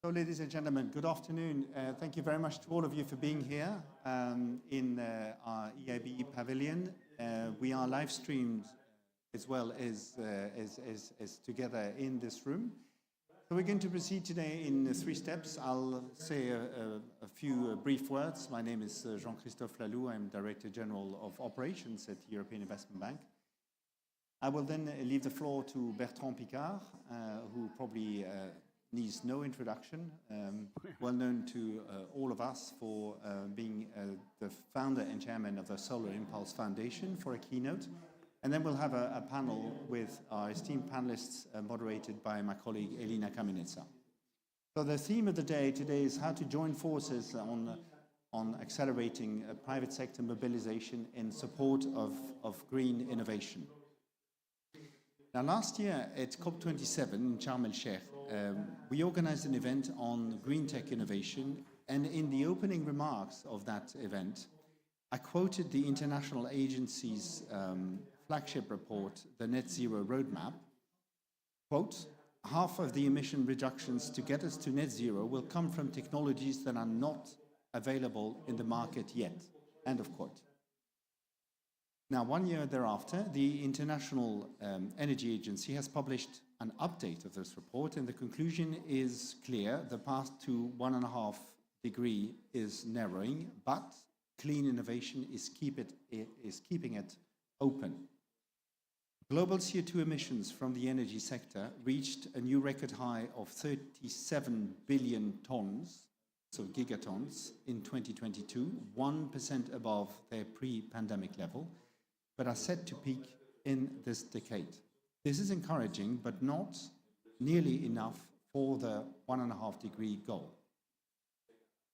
So, ladies and gentlemen, good afternoon. Thank you very much to all of you for being here in our EIB pavilion. We are live streamed as well as together in this room. So we're going to proceed today in 3 steps. I'll say a few brief words. My name is Jean-Christophe Lalou. I'm Director General of Operations at the European Investment Bank. I will then leave the floor to Bertrand Piccard, who probably needs no introduction, well known to all of us for being the founder and chairman of the Solar Impulse Foundation, for a keynote. And then we'll have a panel with our esteemed panelists moderated by my colleague Elina Kamenetsa. So the theme of the day today is how to join forces on accelerating private sector mobilization in support of green innovation. Now, last year at COP27 in Sharm el-Sheikh, we organized an event on Greentech innovation, and in the opening remarks of that event, I quoted the international agency's flagship report, the Net Zero Roadmap. Quote, half of the emission reductions to get us to net zero will come from technologies that are not available in the market yet, end of quote. Now, 1 year thereafter, the International Energy Agency has published an update of this report, and the conclusion is clear. The path to 1.5 degree is narrowing, but clean innovation is keeping it open. Global CO2 emissions from the energy sector reached a new record high of 37 billion tons, so gigatons, in 2022, 1% above their pre-pandemic level, but are set to peak in this decade. This is encouraging, but not nearly enough for the 1.5 degree goal.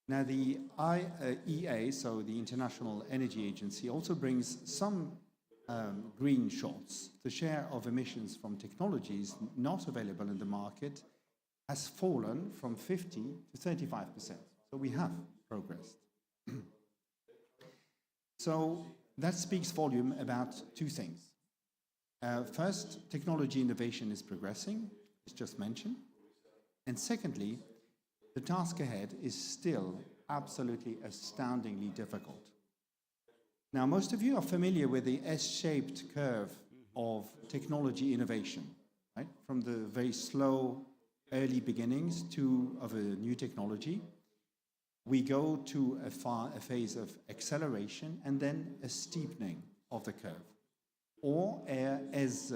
Now, the IEA, so the International Energy Agency, also brings some green shots. The share of emissions from technologies not available in the market has fallen from 50 to 35%. So we have progressed. So that speaks volume about 2 things. First, technology innovation is progressing, as just mentioned. And secondly, the task ahead is still absolutely astoundingly difficult. Now, most of you are familiar with the S-shaped curve of technology innovation, right? From the very slow early beginnings of a new technology, we go to a phase of acceleration and then a steepening of the curve. Or, as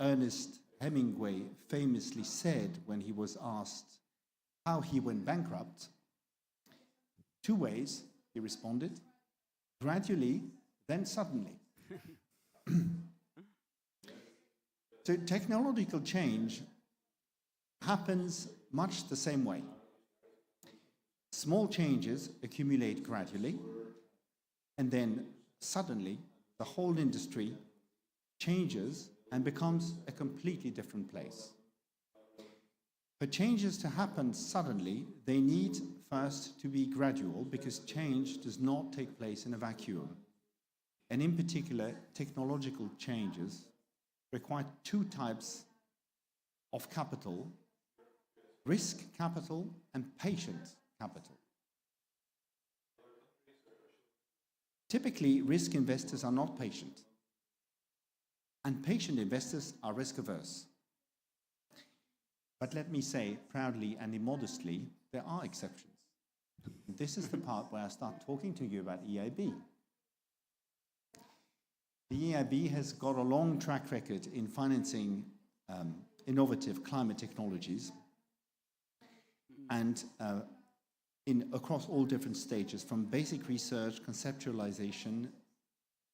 Ernest Hemingway famously said when he was asked how he went bankrupt, 2 ways, he responded: gradually, then suddenly. So technological change happens much the same way. Small changes accumulate gradually, and then suddenly the whole industry changes and becomes a completely different place. For changes to happen suddenly, they need first to be gradual, because change does not take place in a vacuum. And in particular, technological changes require 2 types of capital: risk capital and patient capital. Typically, risk investors are not patient, and patient investors are risk averse. But let me say proudly and immodestly, there are exceptions. This is the part where I start talking to you about EIB. The EIB has got a long track record in financing innovative climate technologies, and across all different stages, from basic research, conceptualization,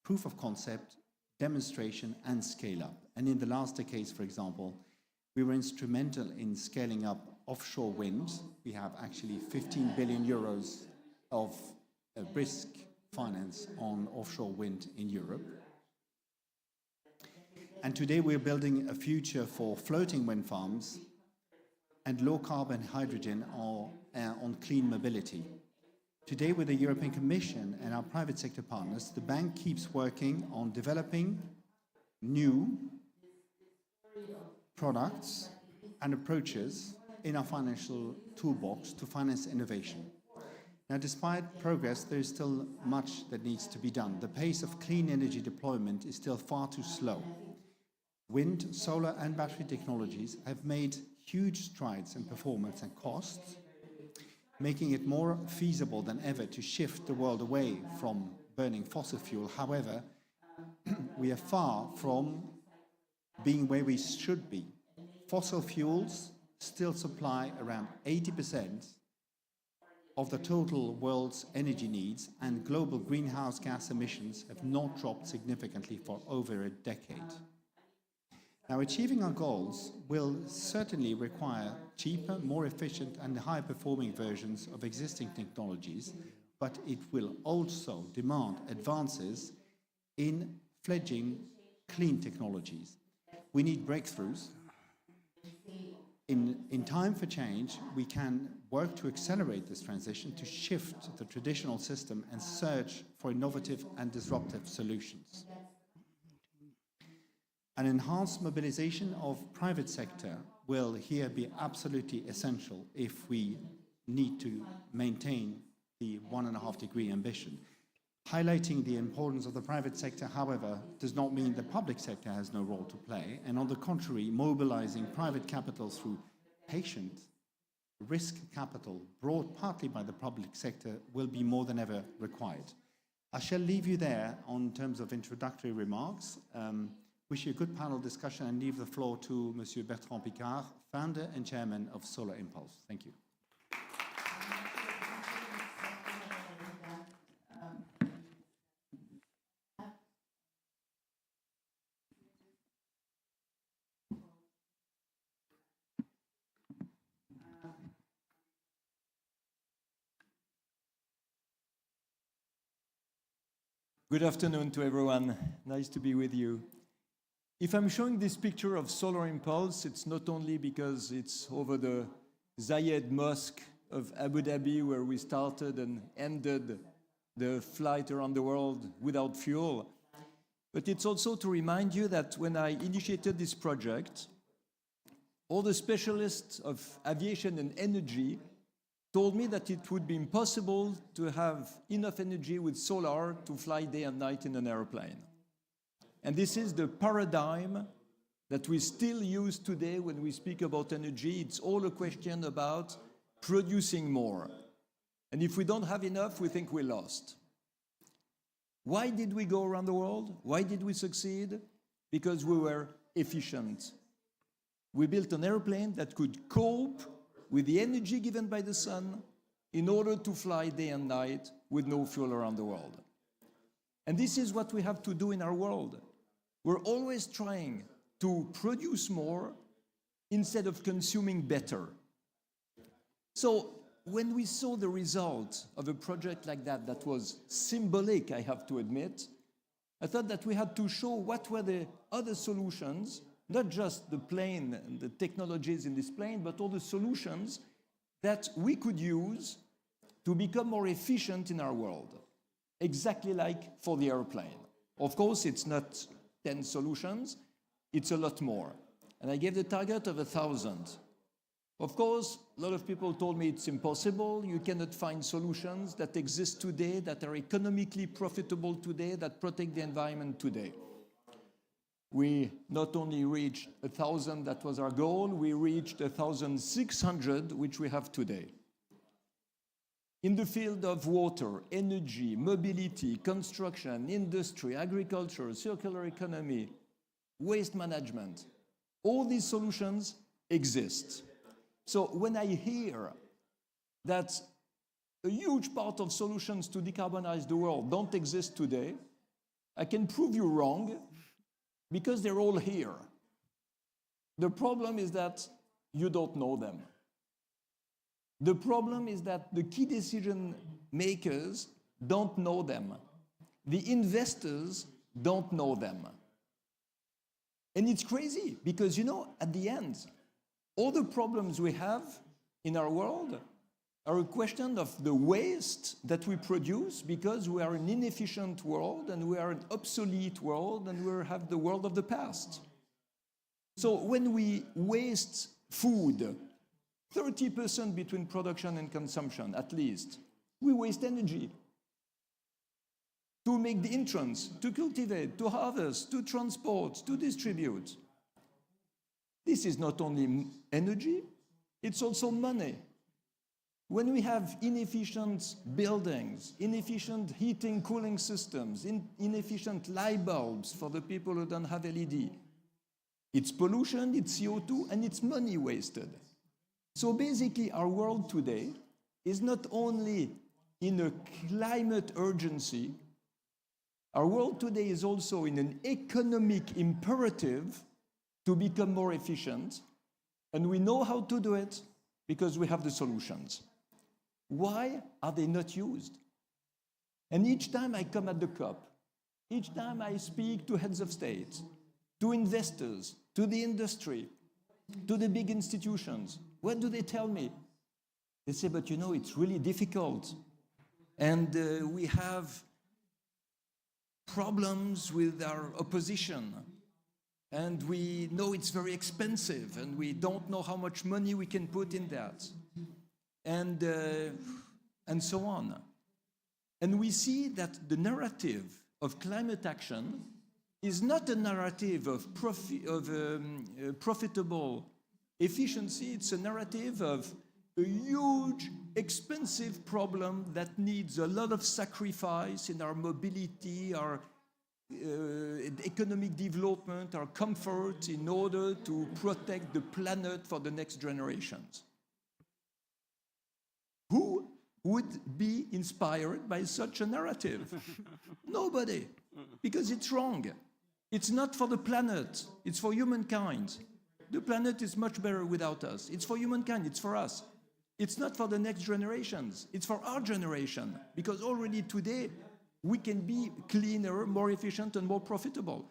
proof of concept, demonstration, and scale-up. And in the last decades, for example, we were instrumental in scaling up offshore wind. We have actually 15 billion euros of risk finance on offshore wind in Europe. And today we're building a future for floating wind farms and low-carbon hydrogen on clean mobility. Today, with the European Commission and our private sector partners, the bank keeps working on developing new products and approaches in our financial toolbox to finance innovation. Now, despite progress, there is still much that needs to be done. The pace of clean energy deployment is still far too slow. Wind, solar, and battery technologies have made huge strides in performance and costs, making it more feasible than ever to shift the world away from burning fossil fuel. However, we are far from being where we should be. Fossil fuels still supply around 80% of the total world's energy needs, and global greenhouse gas emissions have not dropped significantly for over a decade. Now, achieving our goals will certainly require cheaper, more efficient, and high-performing versions of existing technologies, but it will also demand advances in fledgling clean technologies. We need breakthroughs. In time for change, we can work to accelerate this transition, to shift the traditional system and search for innovative and disruptive solutions. An enhanced mobilization of private sector will here be absolutely essential if we need to maintain the 1.5-degree ambition. Highlighting the importance of the private sector, however, does not mean the public sector has no role to play, and on the contrary, mobilizing private capital through patient risk capital brought partly by the public sector will be more than ever required. I shall leave you there on terms of introductory remarks. Wish you a good panel discussion and leave the floor to Monsieur Bertrand Piccard, founder and chairman of Solar Impulse. Thank you. Good afternoon to everyone. Nice to be with you. If I'm showing this picture of Solar Impulse, it's not only because it's over the Zayed Mosque of Abu Dhabi, where we started and ended the flight around the world without fuel, but it's also to remind you that when I initiated this project, all the specialists of aviation and energy told me that it would be impossible to have enough energy with solar to fly day and night in an airplane. And this is the paradigm that we still use today when we speak about energy. It's all a question about producing more. And if we don't have enough, we think we're lost. Why did we go around the world? Why did we succeed? Because we were efficient. We built an airplane that could cope with the energy given by the sun in order to fly day and night with no fuel around the world. And this is what we have to do in our world. We're always trying to produce more instead of consuming better. So when we saw the result of a project like that, that was symbolic, I have to admit, I thought that we had to show what were the other solutions, not just the plane and the technologies in this plane, but all the solutions that we could use to become more efficient in our world, exactly like for the airplane. Of course, it's not 10 solutions, it's a lot more. And I gave the target of 1,000. Of course, a lot of people told me it's impossible. You cannot find solutions that exist today, that are economically profitable today, that protect the environment today. We not only reached 1,000, that was our goal, we reached 1,600, which we have today. In the field of water, energy, mobility, construction, industry, agriculture, circular economy, waste management, all these solutions exist. So when I hear that a huge part of solutions to decarbonize the world don't exist today, I can prove you wrong, because they're all here. The problem is that you don't know them. The problem is that the key decision makers don't know them. The investors don't know them. And it's crazy because, you know, at the end, all the problems we have in our world are a question of the waste that we produce because we are an inefficient world and we are an obsolete world and we have the world of the past. So when we waste food 30% between production and consumption, at least. We waste energy to make the entrance, to cultivate, to harvest, to transport, to distribute. This is not only energy, it's also money. When we have inefficient buildings, inefficient heating, cooling systems, inefficient light bulbs for the people who don't have LED, it's pollution, it's CO2, and it's money wasted. So basically, our world today is not only in a climate urgency, our world today is also in an economic imperative to become more efficient, and we know how to do it because we have the solutions. Why are they not used? And each time I come at the COP, each time I speak to heads of state, to investors, to the industry, to the big institutions, what do they tell me? They say, but you know, it's really difficult. And we have problems with our opposition. And we know it's very expensive, and we don't know how much money we can put in that. And so on. And we see that the narrative of climate action is not a narrative of profitable efficiency, it's a narrative of a huge, expensive problem that needs a lot of sacrifice in our mobility, our economic development, our comfort in order to protect the planet for the next generations. Who would be inspired by such a narrative? Nobody, because it's wrong. It's not for the planet, it's for humankind. The planet is much better without us. It's for humankind, it's for us. It's not for the next generations, it's for our generation, because already today we can be cleaner, more efficient, and more profitable.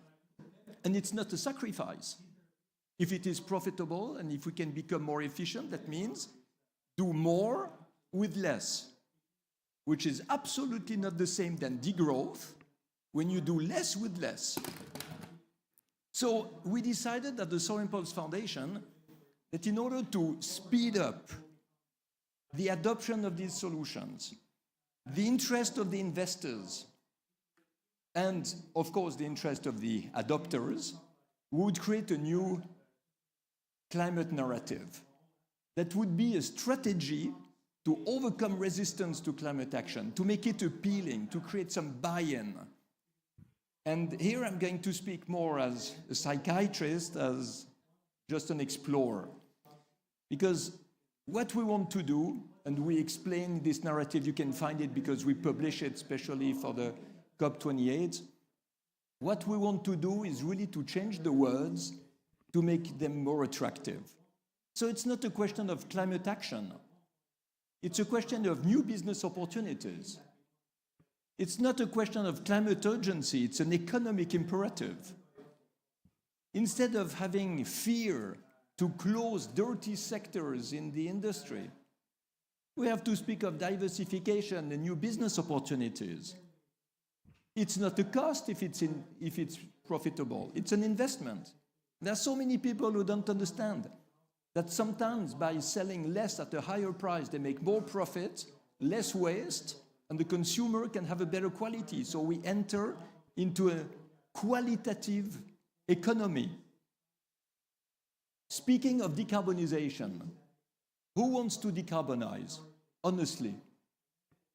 And it's not a sacrifice. If it is profitable and if we can become more efficient, that means do more with less, which is absolutely not the same than degrowth when you do less with less. So we decided at the Solar Impulse Foundation that in order to speed up the adoption of these solutions, the interest of the investors, and of course the interest of the adopters, we would create a new climate narrative that would be a strategy to overcome resistance to climate action, to make it appealing, to create some buy-in. And here I'm going to speak more as a psychiatrist, as just an explorer. Because what we want to do, and we explain this narrative, you can find it because we publish it especially for the COP28. What we want to do is really to change the words to make them more attractive. So it's not a question of climate action. It's a question of new business opportunities. It's not a question of climate urgency, it's an economic imperative. Instead of having fear to close dirty sectors in the industry, we have to speak of diversification and new business opportunities. It's not a cost if it's profitable, it's an investment. There are so many people who don't understand that sometimes by selling less at a higher price, they make more profit, less waste, and the consumer can have a better quality. So we enter into a qualitative economy. Speaking of decarbonization, who wants to decarbonize? Honestly,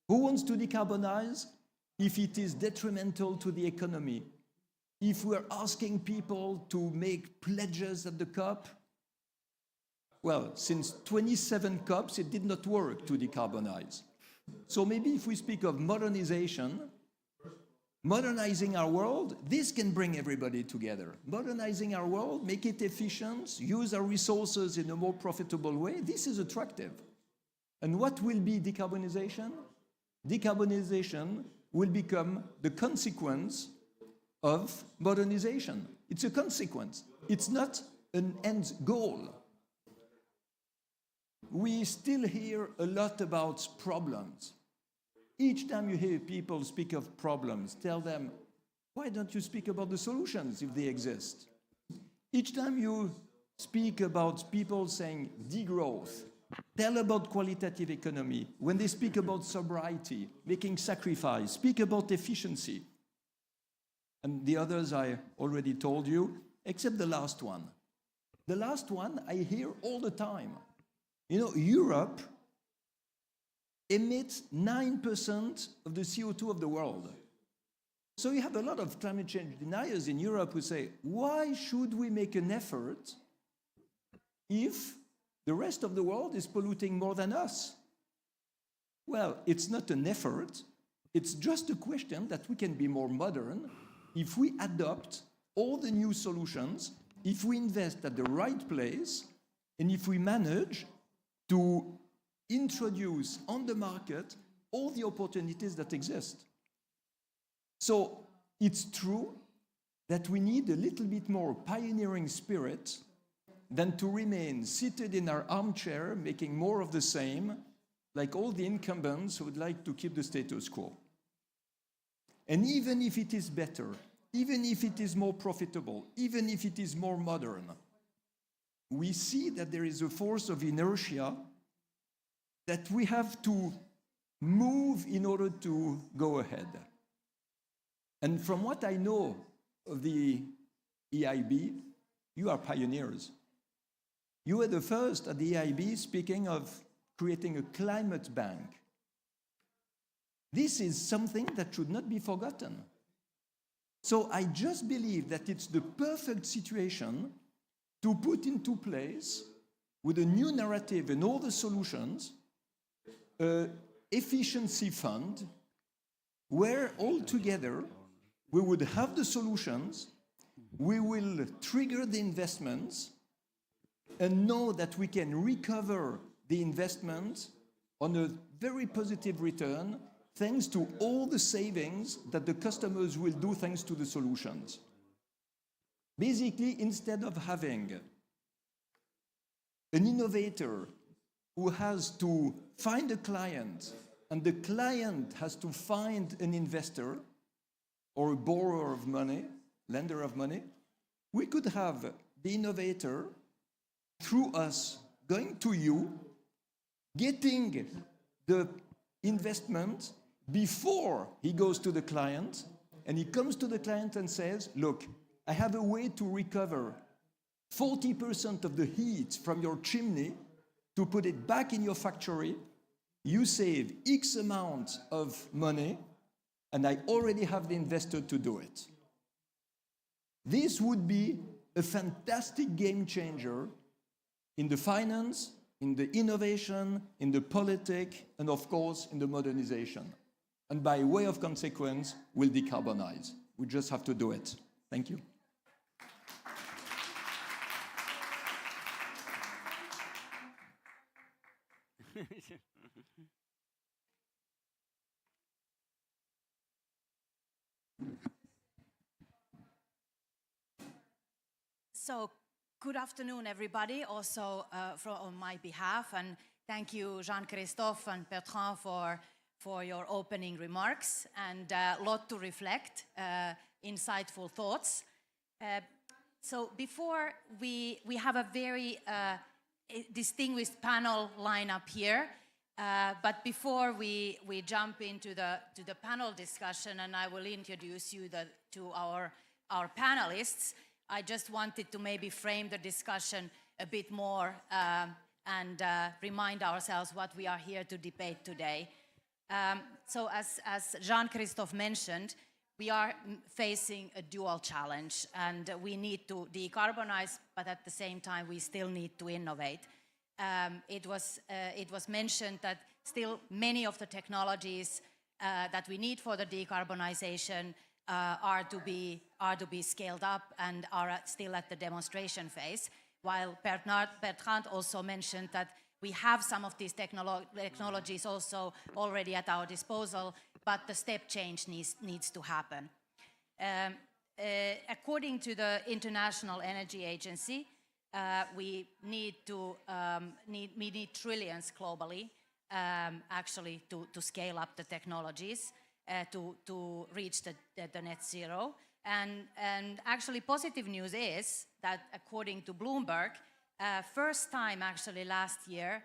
who wants to decarbonize if it is detrimental to the economy? If we're asking people to make pledges at the COP, well, since 27 COPs, it did not work to decarbonize. So maybe if we speak of modernization, modernizing our world, this can bring everybody together. Modernizing our world, make it efficient, use our resources in a more profitable way, this is attractive. And what will be decarbonization? Decarbonization will become the consequence of modernization. It's a consequence. It's not an end goal. We still hear a lot about problems. Each time you hear people speak of problems, tell them, why don't you speak about the solutions if they exist? Each time you speak about people saying degrowth, tell about qualitative economy, when they speak about sobriety, making sacrifice, speak about efficiency. And the others I already told you, except the last one. The last one I hear all the time. You know, Europe emits 9% of the CO2 of the world. So you have a lot of climate change deniers in Europe who say, why should we make an effort if the rest of the world is polluting more than us? Well, it's not an effort. It's just a question that we can be more modern if we adopt all the new solutions, if we invest at the right place, and if we manage to introduce on the market all the opportunities that exist. So it's true that we need a little bit more pioneering spirit than to remain seated in our armchair making more of the same, like all the incumbents who would like to keep the status quo. And even if it is better, even if it is more profitable, even if it is more modern, we see that there is a force of inertia that we have to move in order to go ahead. And from what I know of the EIB, you are pioneers. You were the first at the EIB speaking of creating a climate bank. This is something that should not be forgotten. So I just believe that it's the perfect situation to put into place, with a new narrative and all the solutions, an efficiency fund where all together we would have the solutions, we will trigger the investments, and know that we can recover the investment on a very positive return thanks to all the savings that the customers will do thanks to the solutions. Basically, instead of having an innovator who has to find a client and the client has to find an investor or a borrower of money, lender of money, we could have the innovator, through us, going to you, getting the investment before he goes to the client, and he comes to the client and says, look, I have a way to recover 40% of the heat from your chimney to put it back in your factory. You save X amount of money, and I already have the investor to do it. This would be a fantastic game changer in the finance, in the innovation, in the politics, and of course, in the modernization. And by way of consequence, we'll decarbonize. We just have to do it. Thank you. So, good afternoon, everybody, also on my behalf, and thank you, Jean-Christophe and Bertrand, for your opening remarks, and a lot to reflect, insightful thoughts. So before we have a very distinguished panel lineup here, but before we jump into the panel discussion, and I will introduce you to our panelists, I just wanted to maybe frame the discussion a bit more and remind ourselves what we are here to debate today. So as Jean-Christophe mentioned, we are facing a dual challenge, and we need to decarbonize, but at the same time we still need to innovate. It was mentioned that still many of the technologies that we need for the decarbonization are to be scaled up and are still at the demonstration phase, while Bertrand also mentioned that we have some of these technologies also already at our disposal, but the step change needs to happen. According to the International Energy Agency, we need trillions globally, actually, to scale up the technologies to reach the net zero. And actually, positive news is that according to Bloomberg, first time actually last year,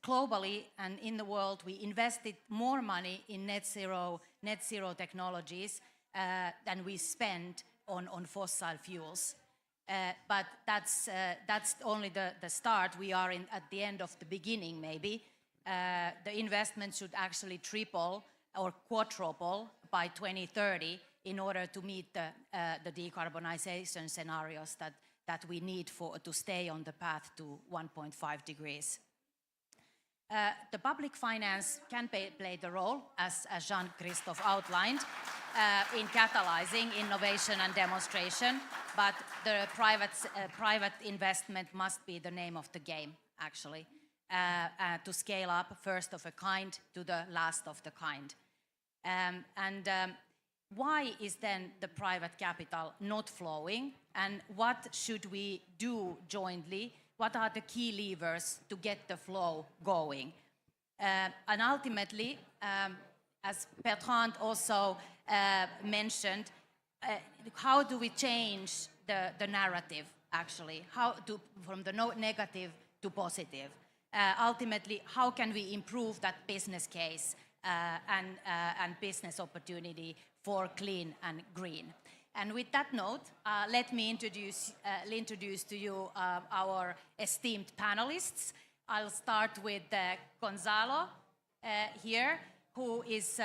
globally and in the world, we invested more money in net zero technologies than we spend on fossil fuels. But that's only the start. We are at the end of the beginning, maybe. The investment should actually triple or quadruple by 2030 in order to meet the decarbonization scenarios that we need to stay on the path to 1.5 degrees. The public finance can play the role, as Jean-Christophe outlined, in catalyzing innovation and demonstration, but the private investment must be the name of the game, actually, to scale up first of a kind to the last of the kind. Why is then the private capital not flowing, and what should we do jointly? What are the key levers to get the flow going? And ultimately, as Bertrand also mentioned, how do we change the narrative, actually? From the negative to positive? Ultimately, how can we improve that business case and business opportunity for clean and green? And with that note, let me introduce to you our esteemed panelists. I'll start with Gonzalo here, who is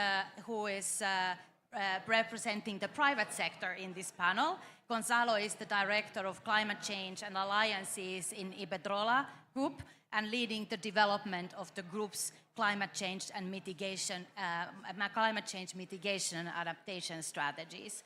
representing the private sector in this panel. Gonzalo is the Director of Climate Change and Alliances in Iberdrola Group and leading the development of the group's climate change mitigation and adaptation strategies,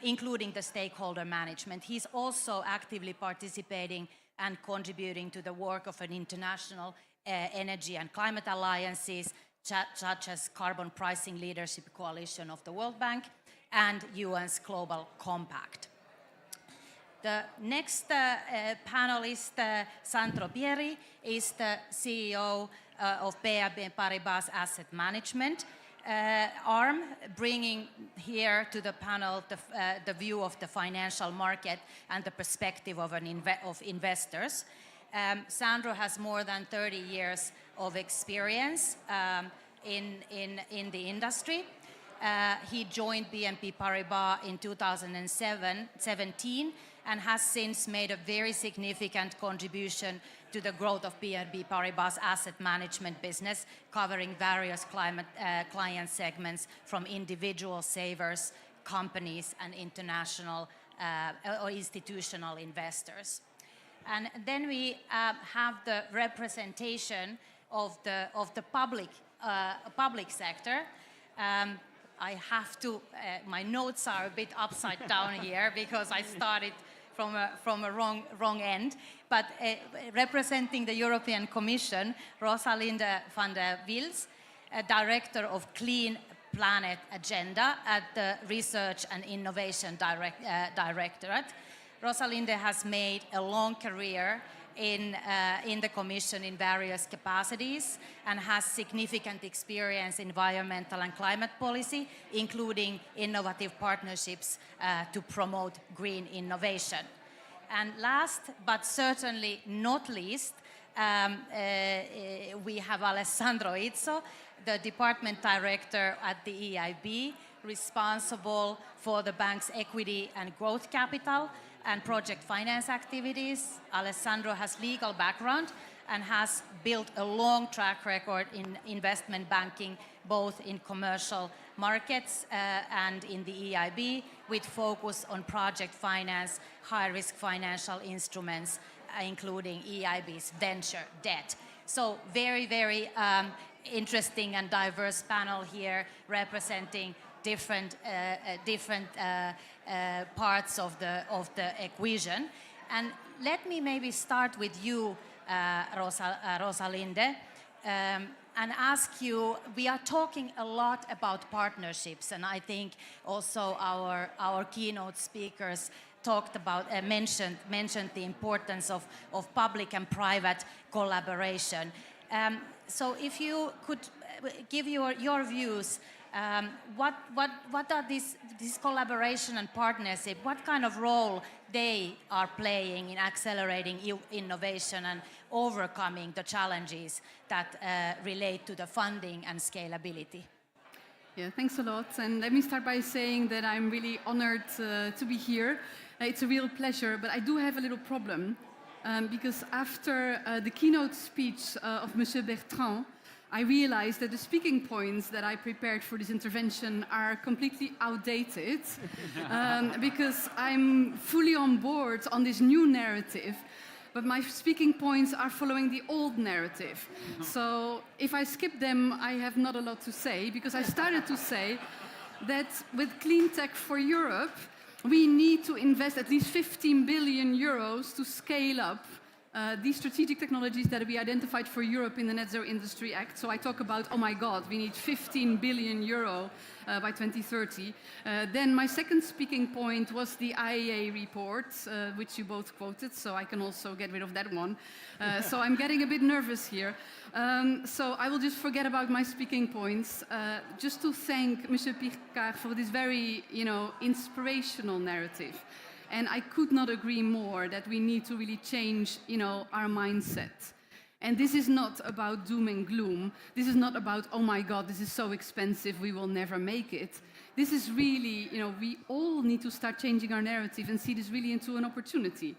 including the stakeholder management. He's also actively participating and contributing to the work of an international energy and climate alliances, such as Carbon Pricing Leadership Coalition of the World Bank and UN's Global Compact. The next panelist, Sandro Pieri, is the CEO of BNP Paribas Asset Management arm, bringing here to the panel the view of the financial market and the perspective of investors. Sandro has more than 30 years of experience in the industry. He joined BNP Paribas in 2017 and has since made a very significant contribution to the growth of BNP Paribas Asset Management business, covering various client segments from individual savers, companies, and international or institutional investors. And then we have the representation of the public sector. I have to, my notes are a bit upside down here because I started from a wrong end. But representing the European Commission, Rosalinde van der Wils, Director of Clean Planet Agenda at the Research and Innovation Directorate. Rosalinde has made a long career in the Commission in various capacities and has significant experience in environmental and climate policy, including innovative partnerships to promote green innovation. And last, but certainly not least, we have Alessandro Izzo, the Department Director at the EIB, responsible for the bank's equity and growth capital and project finance activities. Alessandro has legal background and has built a long track record in investment banking, both in commercial markets and in the EIB, with focus on project finance, high-risk financial instruments, including EIB's venture debt. So very, very interesting and diverse panel here representing different parts of the equation. And let me maybe start with you, Rosalinde, and ask you, we are talking a lot about partnerships, and I think also our keynote speakers talked about, mentioned the importance of public and private collaboration. So if you could give your views what are this collaboration and partnership, what kind of role they are playing in accelerating innovation and overcoming the challenges that relate to the funding and scalability? Yeah, thanks a lot. And let me start by saying that I'm really honored to be here. It's a real pleasure, but I do have a little problem because after the keynote speech of Monsieur Bertrand, I realized that the speaking points that I prepared for this intervention are completely outdated because I'm fully on board on this new narrative, but my speaking points are following the old narrative. So if I skip them, I have not a lot to say, because I started to say that with Greentech for Europe, we need to invest at least 15 billion euros to scale up these strategic technologies that we identified for Europe in the Net Zero Industry Act. So I talk about, oh my God, we need 15 billion euro by 2030. Then my second speaking point was the IEA report, which you both quoted, so I can also get rid of that one. So I'm getting a bit nervous here. So I will just forget about my speaking points, just to thank Monsieur Picard for this very, inspirational narrative. And I could not agree more that we need to really change, our mindset. And this is not about doom and gloom. This is not about, oh my God, this is so expensive, we will never make it. This is really, we all need to start changing our narrative and see this really into an opportunity.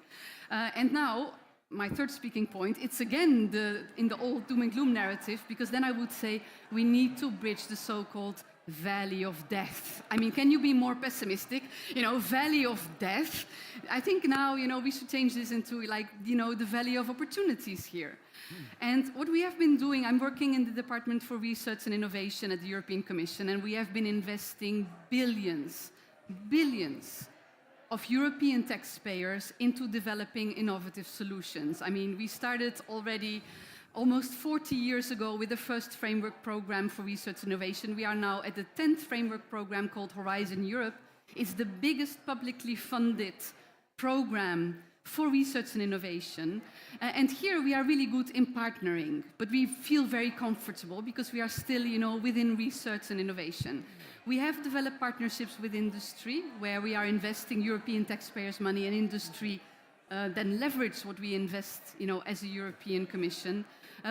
And now, my third speaking point, it's again in the old doom and gloom narrative, because then I would say we need to bridge the so-called valley of death. I mean, can you be more pessimistic? Valley of death. I think now, we should change this into the valley of opportunities here. And what we have been doing, I'm working in the Department for Research and Innovation at the European Commission, and we have been investing billions of European taxpayers into developing innovative solutions. I mean, we started already almost 40 years ago with the first framework program for research and innovation. We are now at the 10th framework program called Horizon Europe. It's the biggest publicly funded program for research and innovation. And here we are really good in partnering, but we feel very comfortable because we are still, within research and innovation. We have developed partnerships with industry where we are investing European taxpayers' money, and industry then leverage what we invest, as a European Commission.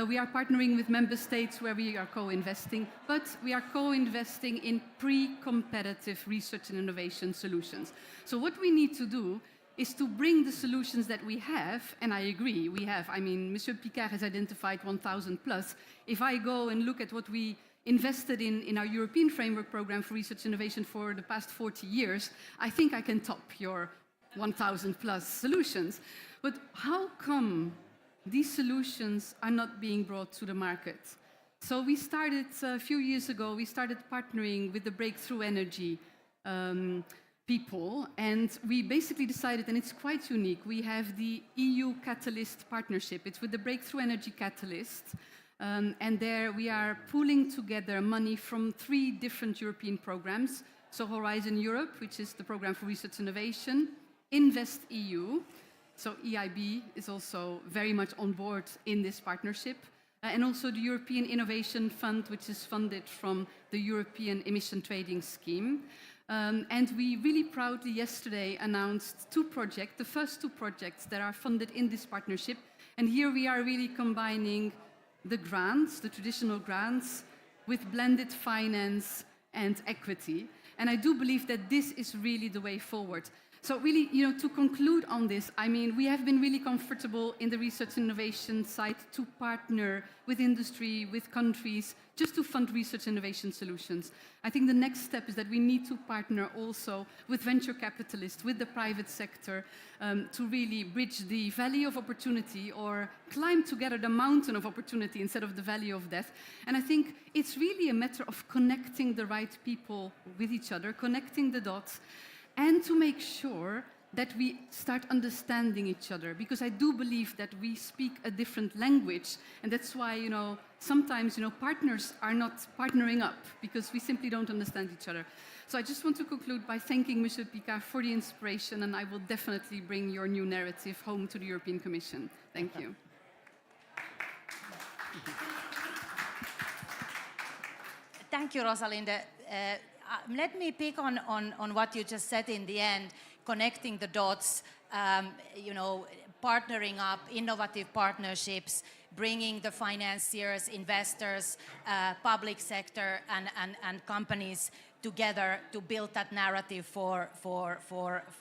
We are partnering with member states where we are co-investing, but we are co-investing in pre-competitive research and innovation solutions. So what we need to do is to bring the solutions that we have, and I agree, we have. I mean, Monsieur Picard has identified 1,000 plus. If I go and look at what we invested in our European Framework Program for Research and Innovation for the past 40 years, I think I can top your 1,000 plus solutions. But how come these solutions are not being brought to the market? So we started a few years ago, we started partnering with the Breakthrough Energy people, and we basically decided, and it's quite unique, we have the EU Catalyst partnership. It's with the Breakthrough Energy Catalyst, and there we are pooling together money from 3 different European programs. So Horizon Europe, which is the program for research and innovation, Invest EU, so EIB is also very much on board in this partnership, and also the European Innovation Fund, which is funded from the European Emission Trading Scheme. And we really proudly yesterday announced 2 projects, the first 2 projects that are funded in this partnership. And here we are really combining the grants, the traditional grants, with blended finance and equity. And I do believe that this is really the way forward. So really, to conclude on this, I mean, we have been really comfortable in the research and innovation side to partner with industry, with countries, just to fund research and innovation solutions. I think the next step is that we need to partner also with venture capitalists, with the private sector, to really bridge the valley of opportunity, or climb together the mountain of opportunity instead of the valley of death. And I think it's really a matter of connecting the right people with each other, connecting the dots, and to make sure that we start understanding each other, because I do believe that we speak a different language, and that's why, sometimes, partners are not partnering up, because we simply don't understand each other. So I just want to conclude by thanking Monsieur Picard for the inspiration, and I will definitely bring your new narrative home to the European Commission. Thank you. Thank you, Rosalinde. let me pick on what you just said in the end, connecting the dots, you know, partnering up, innovative partnerships, bringing the financiers, investors, public sector, and companies together to build that narrative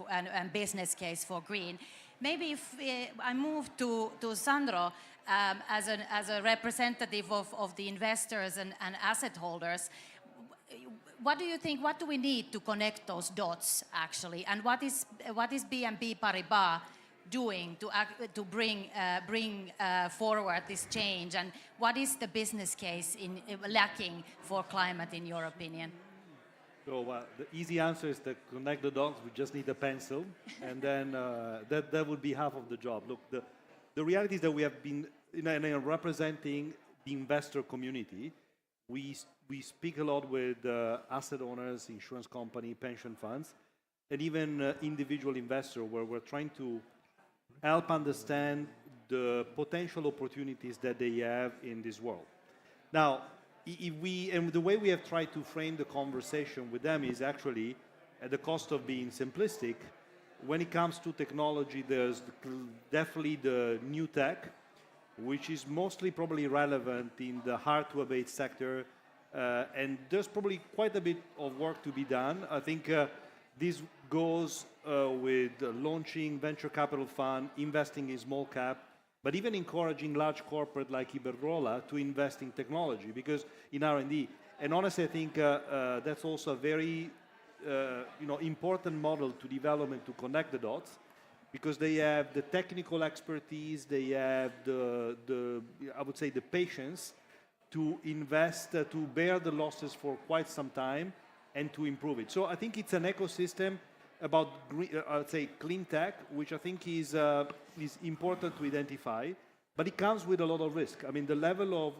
and business case for green. Maybe if I move to Sandro as a representative of the investors and asset holders, what do you think, what do we need to connect those dots actually? And what is BNP Paribas doing to bring forward this change? And what is the business case lacking for climate in your opinion? So the easy answer is to connect the dots. We just need a pencil, and then that would be half of the job. Look, the reality is that we have been representing the investor community. We speak a lot with asset owners, insurance company, pension funds, and even individual investors, where we're trying to help understand the potential opportunities that they have in this world. Now, and the way we have tried to frame the conversation with them is actually, at the cost of being simplistic, when it comes to technology, there's definitely the new tech, which is mostly probably relevant in the hard-to-abate sector, and there's probably quite a bit of work to be done. I think this goes with launching venture capital fund, investing in small cap, but even encouraging large corporate like Iberdrola to invest in technology, because in R&D. And honestly, I think that's also a very important model to development to connect the dots, because they have the technical expertise, they have I would say the patience to invest, to bear the losses for quite some time and to improve it. So I think it's an ecosystem about, I'd say, clean tech, which I think is important to identify, but it comes with a lot of risk. I mean, the level of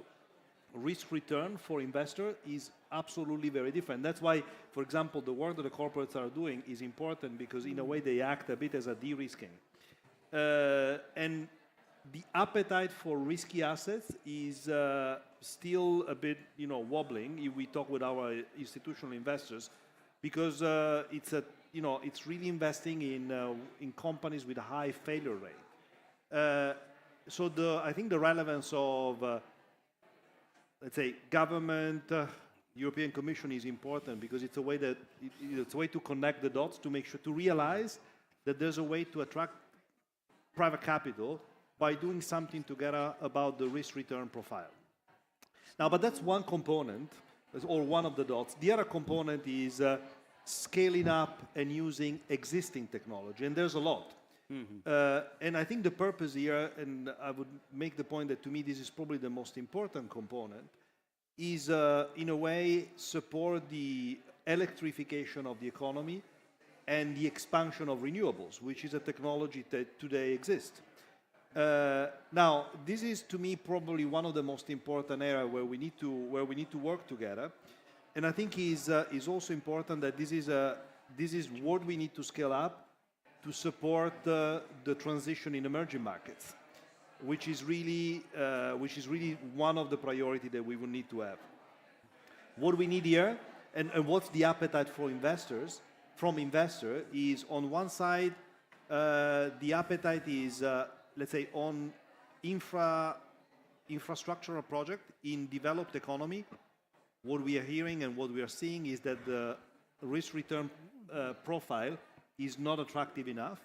risk return for investor is absolutely very different. That's why, for example, the work that the corporates are doing is important, because in a way they act a bit as a de-risking. And the appetite for risky assets is still a bit, wobbling if we talk with our institutional investors, because it's really investing in companies with a high failure rate. So I think the relevance of, let's say, government, European Commission is important, because it's a way to connect the dots, to make sure, to realize that there's a way to attract private capital by doing something together about the risk-return profile. Now, but that's one component, or one of the dots. The other component is scaling up and using existing technology, and there's a lot. And I think the purpose here, and I would make the point that to me this is probably the most important component, is in a way support the electrification of the economy and the expansion of renewables, which is a technology that today exists. Now, this is to me probably one of the most important areas where we need to work together, and I think is also important that this is what we need to scale up to support the transition in emerging markets, which is really one of the priorities that we will need to have. What we need here, and what's the appetite for investors is, on one side, the appetite is let's say on infrastructural project in developed economy. What we are hearing and what we are seeing is that the risk-return profile is not attractive enough,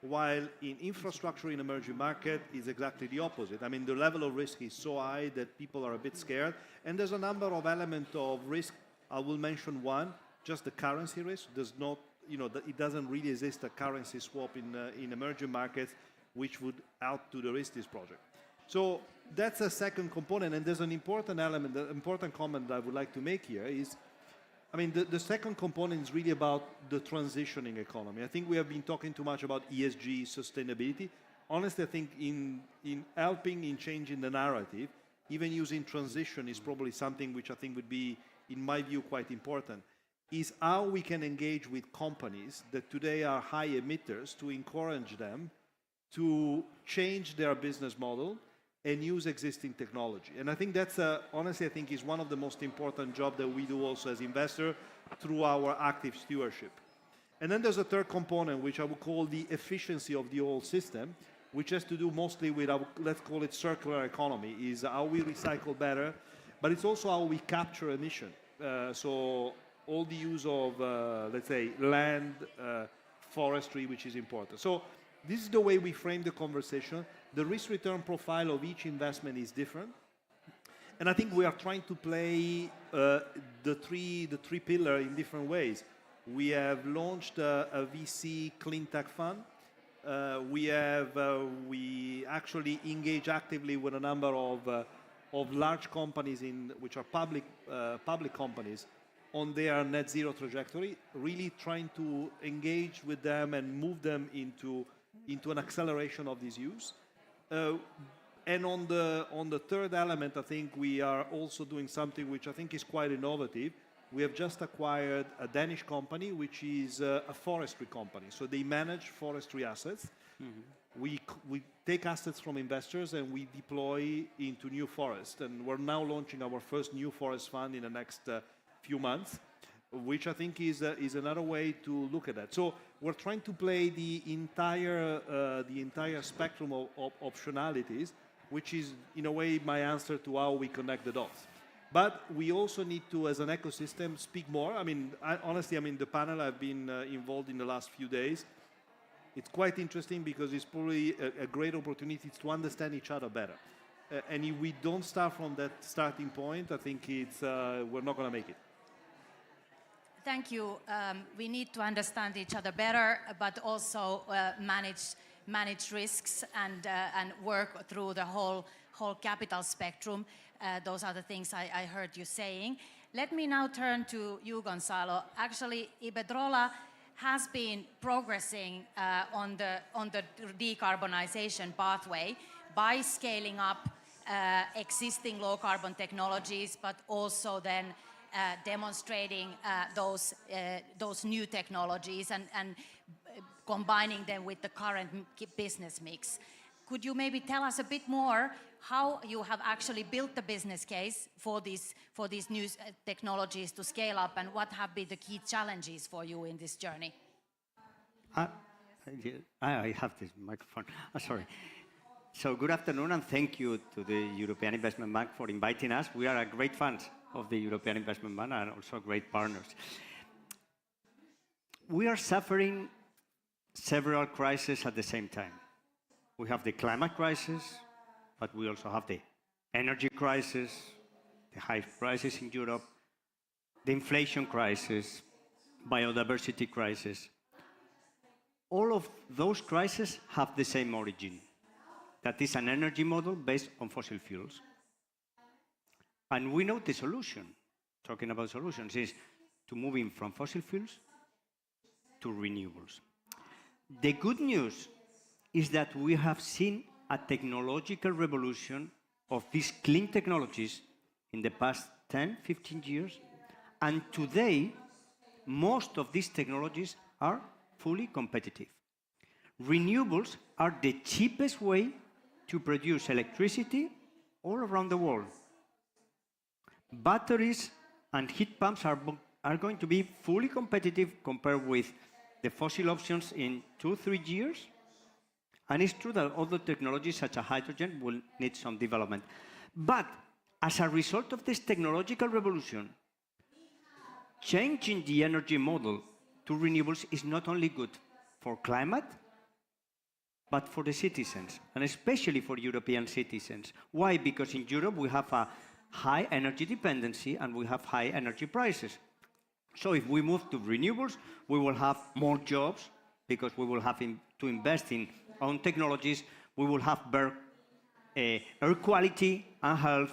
while in infrastructure in emerging market is exactly the opposite. I mean, the level of risk is so high that people are a bit scared, and there's a number of elements of risk. I will mention one, just the currency risk. There's not, it doesn't really exist a currency swap in emerging markets, which would add to the risk this project. So that's a second component, and there's an important element, the important comment that I would like to make here is, I mean, the second component is really about the transitioning economy. I think we have been talking too much about ESG, sustainability. Honestly, I think in helping in changing the narrative, even using transition is probably something which I think would be, in my view, quite important, is how we can engage with companies that today are high emitters to encourage them to change their business model and use existing technology. And I think that's, honestly, I think is one of the most important jobs that we do also as investors through our active stewardship. And then there's a third component, which I would call the efficiency of the whole system, which has to do mostly with, our, let's call it circular economy, is how we recycle better, but it's also how we capture emission. So all the use of, let's say, land, forestry, which is important. So this is the way we frame the conversation. The risk-return profile of each investment is different. And I think we are trying to play the three pillars in different ways. We have launched a VC Greentech fund. We actually engage actively with a number of large companies which are public companies on their net zero trajectory, really trying to engage with them and move them into an acceleration of this use. And on the third element, I think we are also doing something which I think is quite innovative. We have just acquired a Danish company, which is a forestry company. So they manage forestry assets. We take assets from investors and we deploy into new forests. And we're now launching our first new forest fund in the next few months, which I think is another way to look at that. So we're trying to play the entire spectrum of optionalities, which is in a way my answer to how we connect the dots. But we also need to, as an ecosystem, speak more. I mean, honestly, the panel I've been involved in the last few days, it's quite interesting because it's probably a great opportunity to understand each other better. And if we don't start from that starting point, I think we're not going to make it. Thank you. We need to understand each other better, but also manage risks and work through the whole capital spectrum. Those are the things I heard you saying. Let me now turn to you, Gonzalo. Actually, Iberdrola has been progressing on the decarbonization pathway by scaling up existing low-carbon technologies, but also then demonstrating those new technologies and combining them with the current business mix. Could you maybe tell us a bit more how you have actually built the business case for these new technologies to scale up, and what have been the key challenges for you in this journey? I have this microphone. Sorry. So good afternoon, and thank you to the European Investment Bank for inviting us. We are a great fans of the European Investment Bank and also great partners. We are suffering several crises at the same time. We have the climate crisis, but we also have the energy crisis, the high prices in Europe, the inflation crisis, biodiversity crisis. All of those crises have the same origin. That is an energy model based on fossil fuels. And we know the solution, talking about solutions, is to moving from fossil fuels to renewables. The good news is that we have seen a technological revolution of these clean technologies in the past 10, 15 years. And today, most of these technologies are fully competitive. Renewables are the cheapest way to produce electricity all around the world. Batteries and heat pumps are going to be fully competitive compared with the fossil options in 2-3 years. And it's true that other technologies such as hydrogen will need some development. But as a result of this technological revolution, changing the energy model to renewables is not only good for climate, but for the citizens, and especially for European citizens. Why? Because in Europe we have a high energy dependency and we have high energy prices. So if we move to renewables, we will have more jobs because we will have to invest in own technologies. We will have better air quality and health.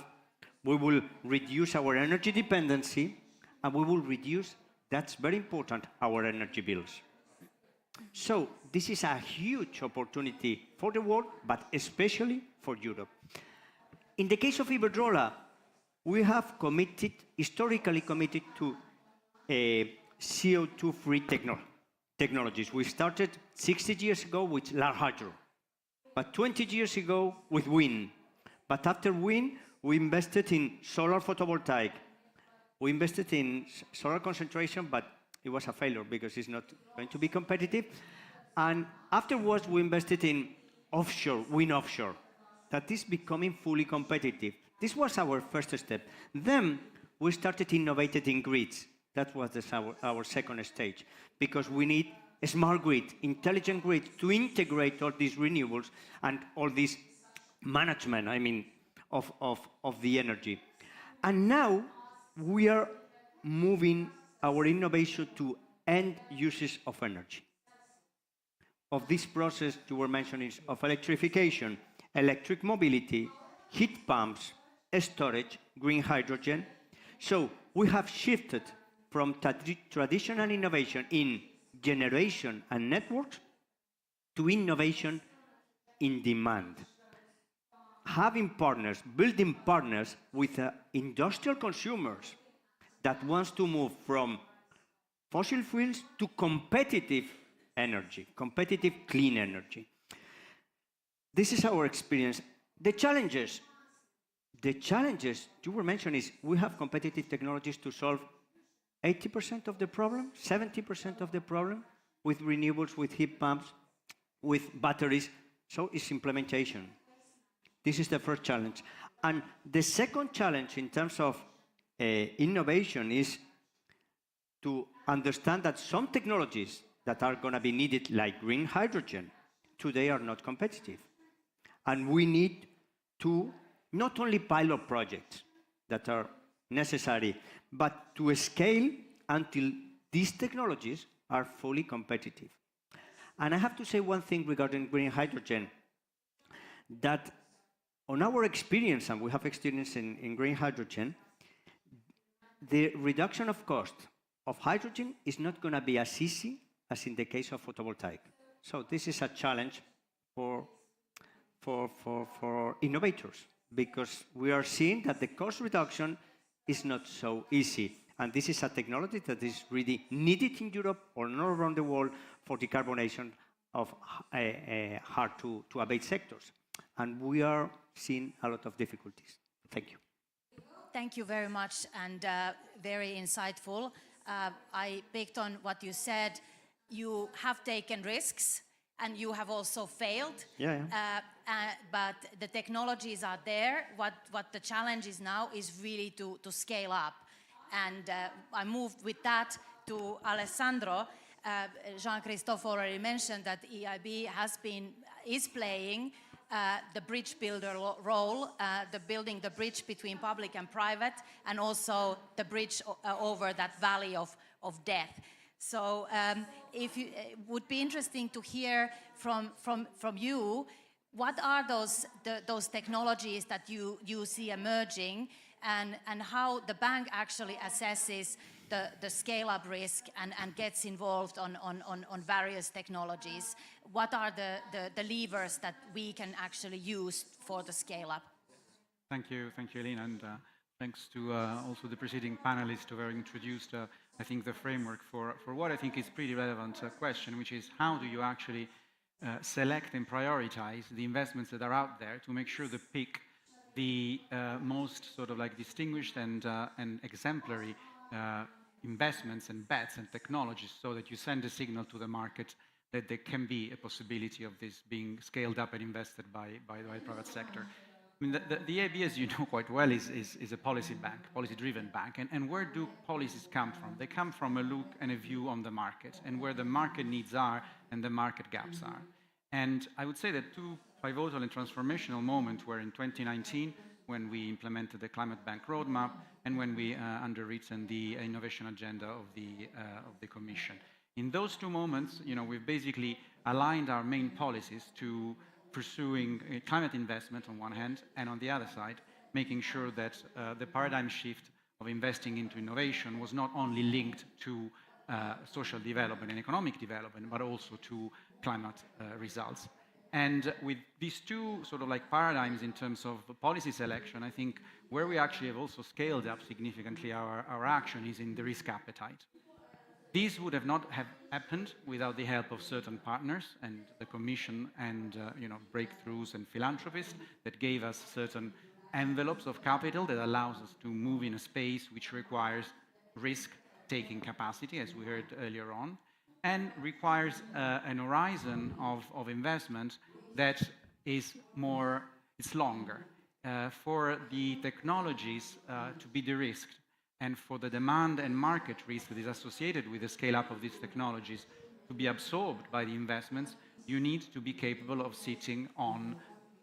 We will reduce our energy dependency, and we will reduce, that's very important, our energy bills. So this is a huge opportunity for the world, but especially for Europe. In the case of Iberdrola, we have historically committed to CO2-free technologies. We started 60 years ago with large hydro, but 20 years ago with wind. But after wind, we invested in solar photovoltaic. We invested in solar concentration, but it was a failure because it's not going to be competitive. And afterwards, we invested in offshore, wind offshore, that is becoming fully competitive. This was our first step. Then we started innovating in grids. That was our second stage, because we need a smart grid, intelligent grid, to integrate all these renewables and all this management, of the energy. And now we are moving our innovation to end uses of energy. Of this process you were mentioning of electrification, electric mobility, heat pumps, storage, green hydrogen. So we have shifted from traditional innovation in generation and networks to innovation in demand. Having partners, building partners with industrial consumers that wants to move from fossil fuels to competitive energy, competitive clean energy. This is our experience. The challenges you were mentioning is we have competitive technologies to solve 80% of the problem, 70% of the problem with renewables, with heat pumps, with batteries. So it's implementation. This is the first challenge. And the second challenge in terms of innovation is to understand that some technologies that are going to be needed, like green hydrogen, today are not competitive. And we need to not only pilot projects that are necessary, but to scale until these technologies are fully competitive. And I have to say one thing regarding green hydrogen, that on our experience, and we have experience in green hydrogen, the reduction of cost of hydrogen is not going to be as easy as in the case of photovoltaic. So this is a challenge for innovators, because we are seeing that the cost reduction is not so easy. And this is a technology that is really needed in Europe or not around the world for decarbonation of hard to abate sectors. And we are seeing a lot of difficulties. Thank you. Thank you very much, and very insightful. I picked on what you said. You have taken risks, and you have also failed. But the technologies are there. What the challenge is now is really to scale up. And I moved with that to Alessandro. Jean-Christophe already mentioned that EIB is playing the bridge builder role, building the bridge between public and private, and also the bridge over that valley of death. So it would be interesting to hear from you, what are those technologies that you see emerging, and how the bank actually assesses the scale-up risk and gets involved on various technologies. What are the levers that we can actually use for the scale-up? Thank you, Elena, and thanks to also the preceding panelists who have introduced, I think, the framework for what I think is pretty relevant question, which is how do you actually select and prioritize the investments that are out there to make sure to pick the most sort of like distinguished and exemplary investments and bets and technologies, so that you send a signal to the market that there can be a possibility of this being scaled up and invested by the private sector. I mean, the EIB, as you know quite well, is a policy bank, policy-driven bank. And where do policies come from? They come from a look and a view on the market, and where the market needs are and the market gaps are. And I would say that two pivotal and transformational moments were in 2019, when we implemented the Climate Bank Roadmap, and when we underwritten the innovation agenda of the Commission. In those two moments, we've basically aligned our main policies to pursuing climate investment on one hand, and on the other side, making sure that the paradigm shift of investing into innovation was not only linked to social development and economic development, but also to climate results. And with these two sort of like paradigms in terms of policy selection, I think where we actually have also scaled up significantly our action is in the risk appetite. These would have not have happened without the help of certain partners and the Commission and breakthroughs and philanthropists that gave us certain envelopes of capital that allows us to move in a space which requires risk-taking capacity, as we heard earlier on, and requires an horizon of investment that is longer. For the technologies to be de-risked and for the demand and market risk that is associated with the scale-up of these technologies to be absorbed by the investments, you need to be capable of sitting on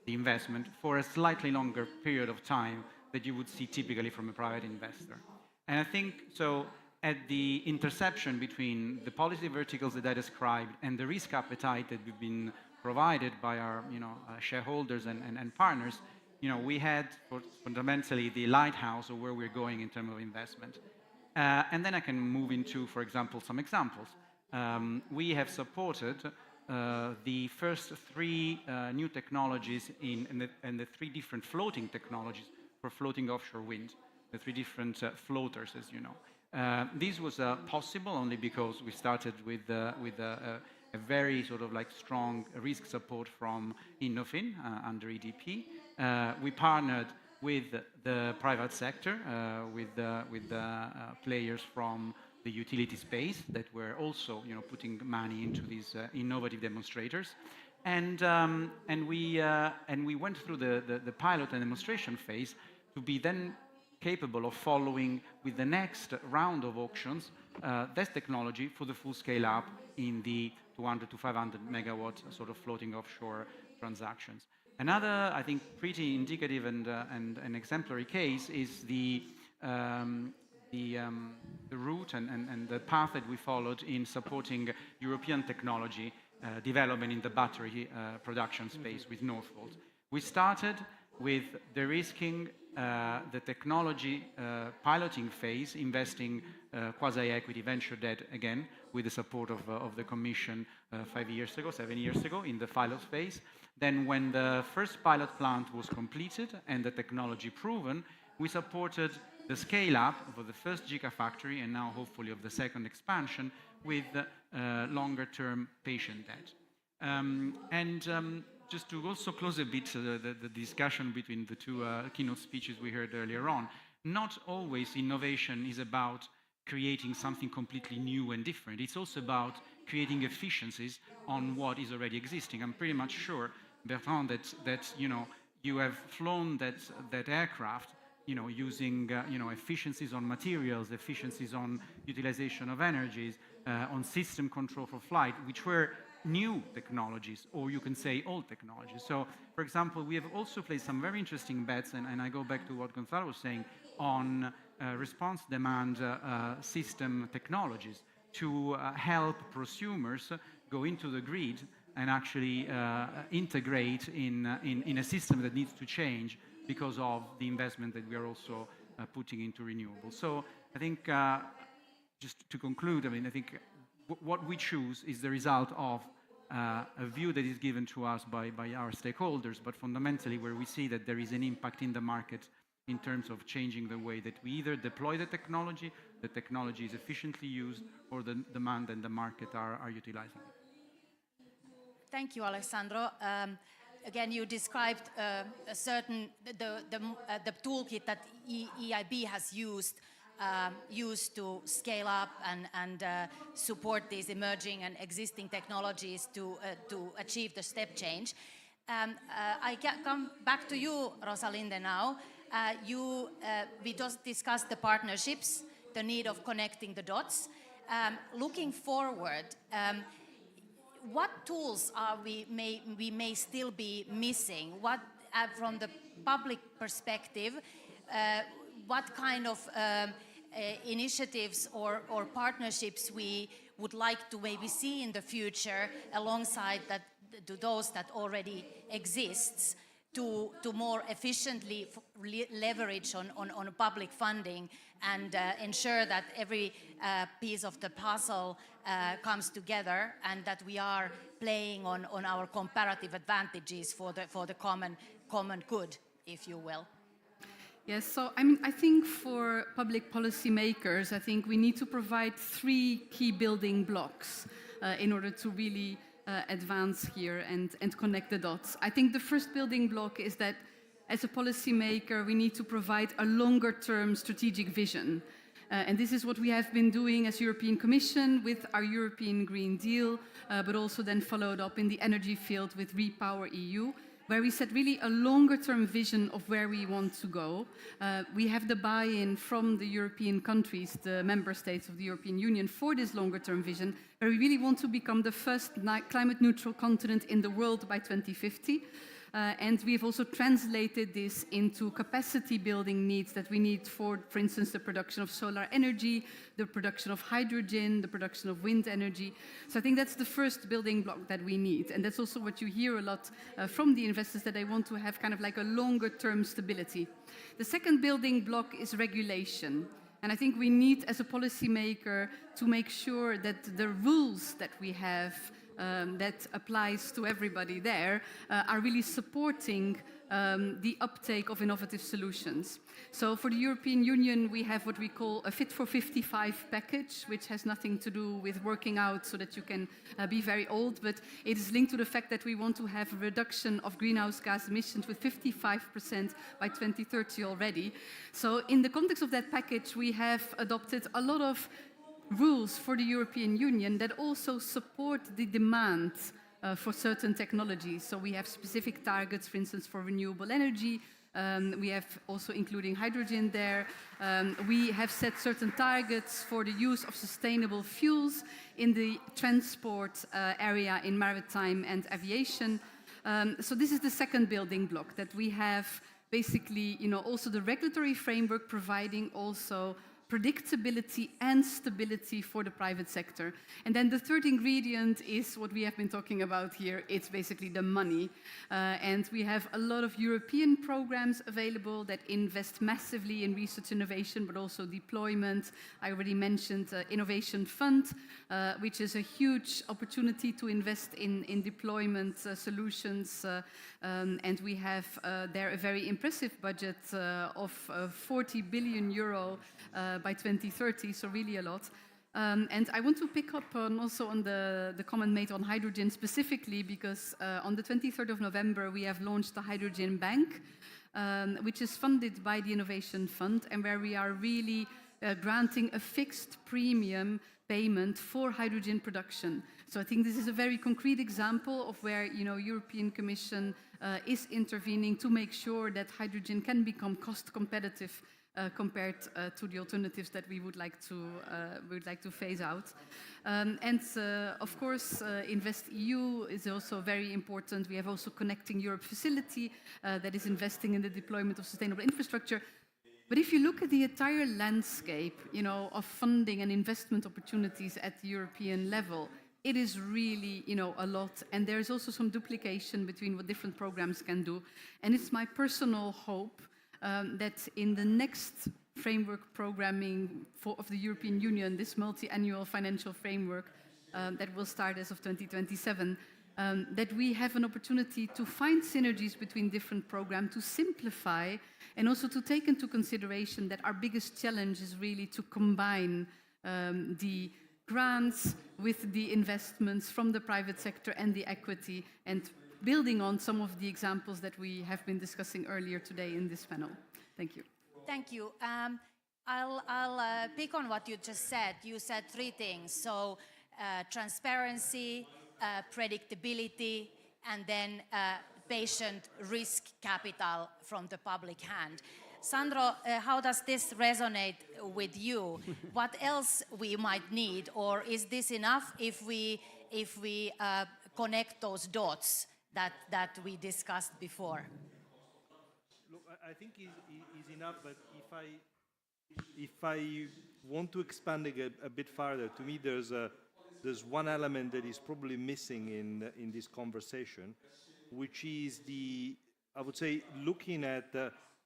the investment for a slightly longer period of time that you would see typically from a private investor. And I think so at the intersection between the policy verticals that I described and the risk appetite that we've been provided by our shareholders and partners, we had fundamentally the lighthouse of where we're going in terms of investment. And then I can move into, for example, some examples. We have supported the first three new technologies and the three different floating technologies for floating offshore wind, the three different floaters, as you know. This was possible only because we started with a very sort of like strong risk support from Innofin under EDP. We partnered with the private sector, with players from the utility space that were also putting money into these innovative demonstrators. And we went through the pilot and demonstration phase to be then capable of following with the next round of auctions this technology for the full scale up in the 200 to 500 megawatt sort of floating offshore transactions. Another, I think, pretty indicative and an exemplary case is the route and the path that we followed in supporting European technology development in the battery production space with Northvolt. We started with de-risking the technology piloting phase, investing quasi-equity venture debt again with the support of the Commission 7 years ago in the pilot phase. Then when the first pilot plant was completed and the technology proven, we supported the scale-up for the first gigafactory and now hopefully of the second expansion with longer-term patient debt. Just to also close a bit the discussion between the two keynote speeches we heard earlier on, not always innovation is about creating something completely new and different. It's also about creating efficiencies on what is already existing. I'm pretty much sure, Bertrand, that you have flown that aircraft using efficiencies on materials, efficiencies on utilization of energies, on system control for flight, which were new technologies, or you can say old technologies. So, for example, we have also placed some very interesting bets, and I go back to what Gonzalo was saying, on response demand system technologies to help prosumers go into the grid and actually integrate in a system that needs to change because of the investment that we are also putting into renewables. So I think, just to conclude, I think what we choose is the result of a view that is given to us by our stakeholders, but fundamentally where we see that there is an impact in the market in terms of changing the way that we either deploy the technology is efficiently used, or the demand and the market are utilizing it. Thank you, Alessandro. Again, you described the toolkit that EIB has used to scale up and support these emerging and existing technologies to achieve the step change. I come back to you, Rosalinde, now. We just discussed the partnerships, the need of connecting the dots. Looking forward, what tools we may still be missing? What, from the public perspective, what kind of initiatives or partnerships we would like to maybe see in the future alongside those that already exists to more efficiently leverage on public funding and ensure that every piece of the puzzle comes together and that we are playing on our comparative advantages for the common good, if you will. Yes, so I mean, I think for public policy makers, I think we need to provide three key building blocks in order to really advance here and connect the dots. I think the first building block is that as a policymaker, we need to provide a longer term strategic vision. And this is what we have been doing as European Commission with our European Green Deal, but also then followed up in the energy field with Repower EU, where we set really a longer-term vision of where we want to go. We have the buy-in from the European countries, the member states of the European Union, for this longer-term vision, where we really want to become the first climate-neutral continent in the world by 2050. And we have also translated this into capacity building needs that we need for instance, the production of solar energy, the production of hydrogen, the production of wind energy. So I think that's the first building block that we need. And that's also what you hear a lot from the investors, that they want to have kind of like a longer term stability. The second building block is regulation. And I think we need, as a policymaker, to make sure that the rules that we have that applies to everybody there are really supporting the uptake of innovative solutions. So for the European Union, we have what we call a Fit for 55 package, which has nothing to do with working out so that you can be very old, but it is linked to the fact that we want to have a reduction of greenhouse gas emissions with 55% by 2030 already. So in the context of that package, we have adopted a lot of rules for the European Union that also support the demand for certain technologies. So we have specific targets, for instance, for renewable energy. We have also including hydrogen there. We have set certain targets for the use of sustainable fuels in the transport area in maritime and aviation. So this is the second building block, that we have basically, also the regulatory framework providing also predictability and stability for the private sector. And then the third ingredient is what we have been talking about here. It's basically the money. And we have a lot of European programs available that invest massively in research innovation, but also deployment. I already mentioned Innovation Fund, which is a huge opportunity to invest in deployment solutions. And we have there a very impressive budget of 40 billion euro by 2030, so really a lot. And I want to pick up also on the comment made on hydrogen specifically, because on the 23rd of November, we have launched the Hydrogen Bank, which is funded by the Innovation Fund, and where we are really granting a fixed premium payment for hydrogen production. So I think this is a very concrete example of where, European Commission is intervening to make sure that hydrogen can become cost competitive compared to the alternatives that we would like to phase out. Of course, InvestEU is also very important. We have also Connecting Europe facility that is investing in the deployment of sustainable infrastructure. But if you look at the entire landscape, of funding and investment opportunities at the European level, it is really, a lot. And there is also some duplication between what different programs can do. And it's my personal hope that in the next framework programming of the European Union, this multi-annual financial framework that will start as of 2027, that we have an opportunity to find synergies between different programs, to simplify, and also to take into consideration that our biggest challenge is really to combine the grants with the investments from the private sector and the equity, and building on some of the examples that we have been discussing earlier today in this panel. Thank you. Thank you. I'll pick on what you just said. You said three things. So transparency, predictability, and then patient risk capital from the public hand. Sandro, how does this resonate with you? What else we might need, or is this enough if we connect those dots that we discussed before? Look, I think it's enough, but if I want to expand it a bit further, to me there's one element that is probably missing in this conversation, which is I would say, looking at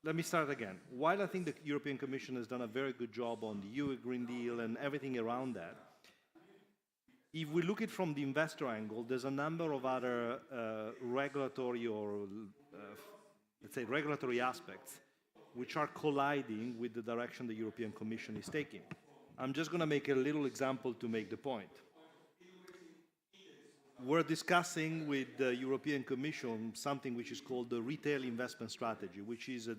let me start again. While I think the European Commission has done a very good job on the EU Green Deal and everything around that, if we look at it from the investor angle, there's a number of other regulatory or, let's say, regulatory aspects which are colliding with the direction the European Commission is taking. I'm just going to make a little example to make the point. We're discussing with the European Commission something which is called the retail investment strategy, which is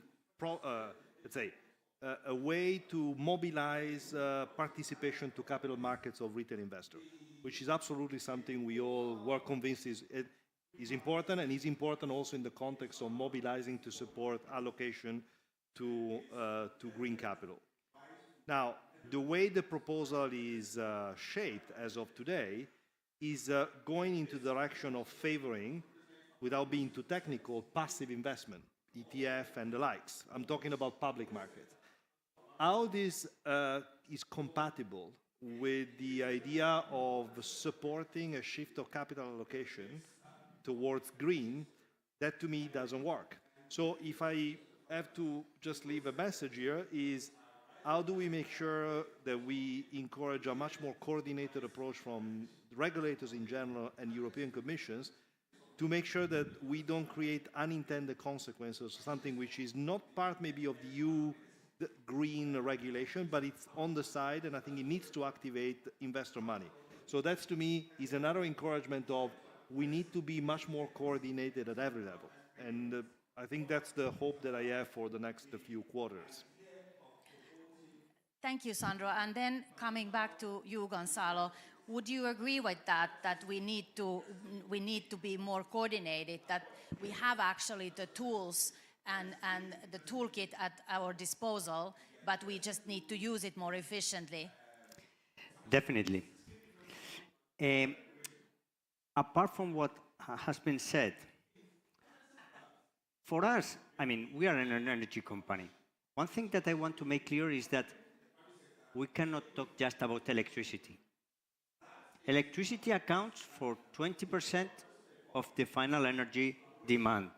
a way to mobilize participation to capital markets of retail investors, which is absolutely something we all were convinced is important, and is important also in the context of mobilizing to support allocation to green capital. Now, the way the proposal is shaped as of today is going into the direction of favoring, without being too technical, passive investment, ETF and the likes. I'm talking about public markets. How this is compatible with the idea of supporting a shift of capital allocation towards green, that to me doesn't work. So if I have to just leave a message here is, how do we make sure that we encourage a much more coordinated approach from regulators in general and European Commissions to make sure that we don't create unintended consequences, something which is not part maybe of the green regulation, but it's on the side, and I think it needs to activate investor money. So that's, to me, is another encouragement of we need to be much more coordinated at every level. And I think that's the hope that I have for the next few quarters. Thank you, Sandro. And then coming back to you, Gonzalo, would you agree with that we need to be more coordinated, that we have actually the tools and the toolkit at our disposal, but we just need to use it more efficiently? Definitely. Apart from what has been said, for us, I mean, we are an energy company. One thing that I want to make clear is that we cannot talk just about electricity. Electricity accounts for 20% of the final energy demand.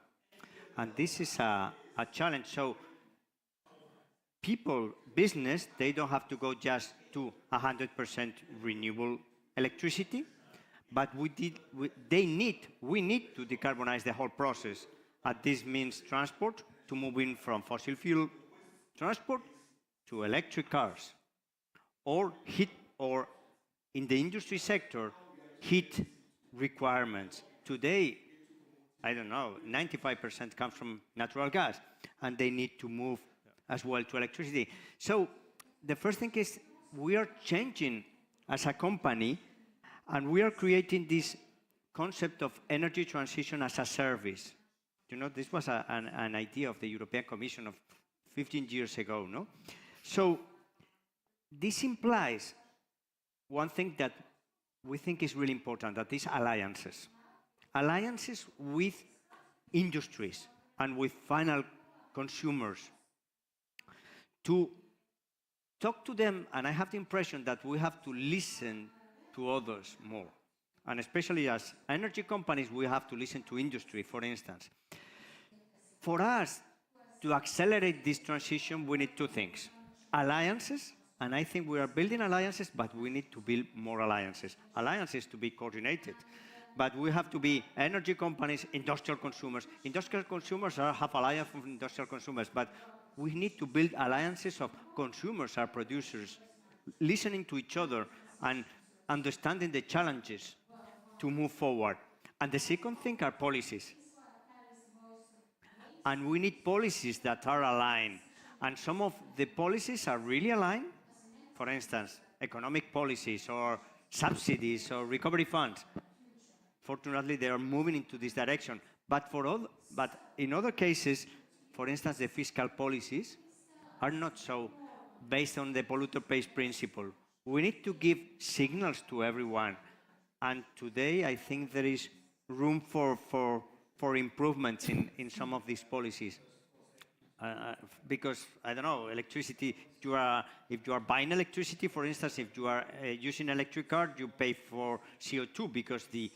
And this is a challenge. So people, business, they don't have to go just to 100% renewable electricity, but we need to decarbonize the whole process. And this means transport, to moving from fossil fuel transport to electric cars, or in the industry sector, heat requirements. Today, I don't know, 95% comes from natural gas, and they need to move as well to electricity. So the first thing is we are changing as a company, and we are creating this concept of energy transition as a service. You know, this was an idea of the European Commission of 15 years ago, no? So this implies one thing that we think is really important, that is alliances. Alliances with industries and with final consumers to talk to them, and I have the impression that we have to listen to others more. And especially as energy companies, we have to listen to industry, for instance. For us to accelerate this transition, we need two things: alliances, and I think we are building alliances, but we need to build more alliances. Alliances to be coordinated, but we have to be energy companies, industrial consumers. Industrial consumers have alliance with industrial consumers, but we need to build alliances of consumers or producers, listening to each other and understanding the challenges to move forward. And the second thing are policies. And we need policies that are aligned. And some of the policies are really aligned. For instance, economic policies or subsidies or recovery funds. Fortunately, they are moving into this direction. But in other cases, for instance, the fiscal policies are not so based on the polluter pays principle. We need to give signals to everyone. And today, I think there is room for improvements in some of these policies. Because, I don't know, electricity, if you are buying electricity, for instance, if you are using an electric car, you pay for CO2 because the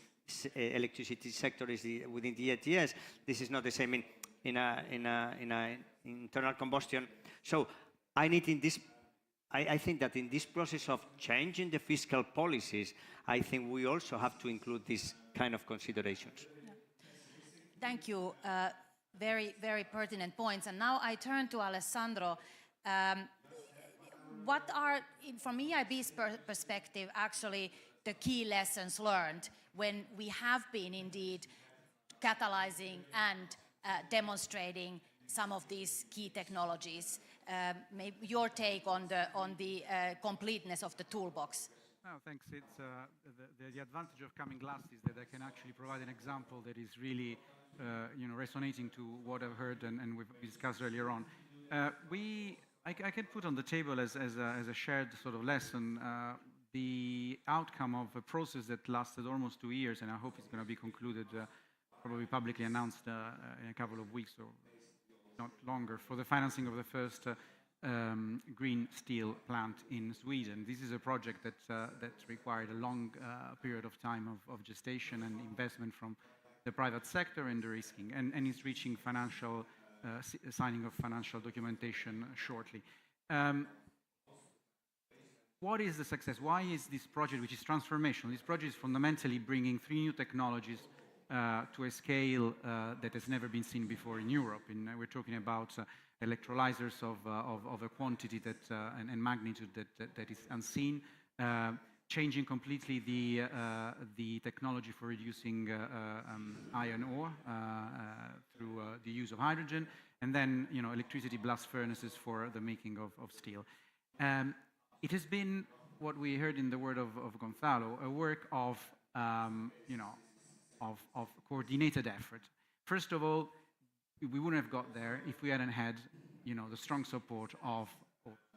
electricity sector is within the ETS. This is not the same in internal combustion. So I think that in this process of changing the fiscal policies, I think we also have to include these kind of considerations. Thank you. Very, very pertinent points. And now I turn to Alessandro. What are, from EIB's perspective, actually the key lessons learned when we have been indeed catalyzing and demonstrating some of these key technologies? Maybe your take on the completeness of the toolbox. Oh, thanks. It's, the advantage of coming last is that I can actually provide an example that is really resonating to what I've heard and we've discussed earlier on. I can put on the table as a shared sort of lesson the outcome of a process that lasted almost 2 years, and I hope it's going to be concluded, probably publicly announced in a couple of weeks or not longer, for the financing of the first green steel plant in Sweden. This is a project that required a long period of time of gestation and investment from the private sector and the risking, and is reaching financial signing of financial documentation shortly. What is the success? Why is this project, which is transformational? This project is fundamentally bringing 3 new technologies to a scale that has never been seen before in Europe. We're talking about electrolyzers of a quantity that and magnitude that is unseen, changing completely the technology for reducing iron ore through the use of hydrogen, and then electricity blast furnaces for the making of steel. It has been, what we heard in the word of Gonzalo, a work of coordinated effort. First of all, we wouldn't have got there if we hadn't had the strong support of,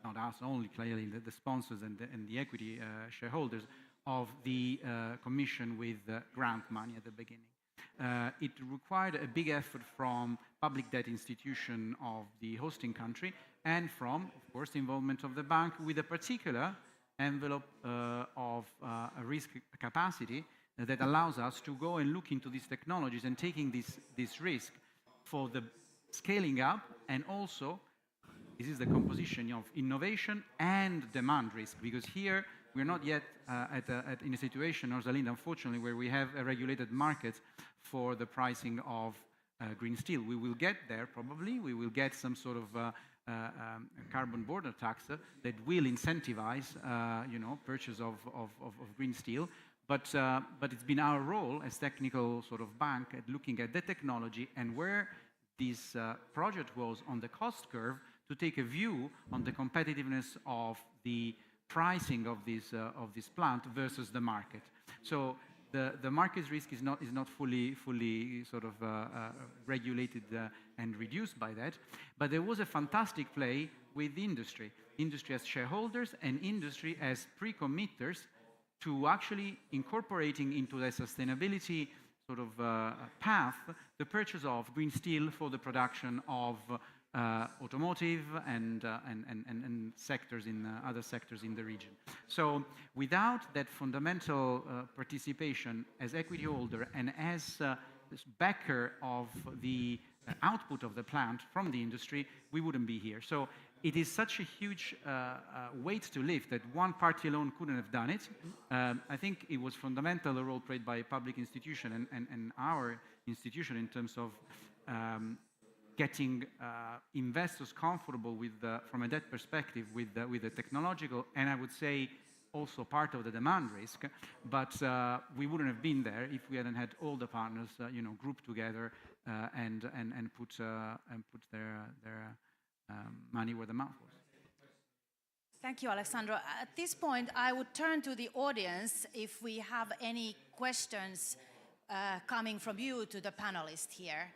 not us only, clearly the sponsors and the equity shareholders of the Commission with grant money at the beginning. It required a big effort from public debt institution of the hosting country and from, of course, the involvement of the bank with a particular envelope of a risk capacity that allows us to go and look into these technologies and taking this risk for the scaling up, and also this is the composition of innovation and demand risk, because here we're not yet in a situation, Rosalind, unfortunately, where we have a regulated market for the pricing of green steel. We will get there probably. We will get some sort of carbon border tax that will incentivize purchase of green steel. But it's been our role as technical sort of bank at looking at the technology and where this project was on the cost curve to take a view on the competitiveness of the pricing of this plant versus the market. So the market risk is not fully sort of regulated and reduced by that, but there was a fantastic play with the industry as shareholders and industry as pre-committers to actually incorporating into the sustainability sort of path the purchase of green steel for the production of automotive and sectors in other sectors in the region. So without that fundamental participation as equity holder and as backer of the output of the plant from the industry, we wouldn't be here. So it is such a huge weight to lift that one party alone couldn't have done it. I think it was fundamental, a role played by a public institution and our institution in terms of getting investors comfortable with, from a debt perspective, with the technological, and I would say also part of the demand risk. But we wouldn't have been there if we hadn't had all the partners, grouped together and put their money where the mouth was. Thank you, Alessandro. At this point, I would turn to the audience if we have any questions coming from you to the panelists here.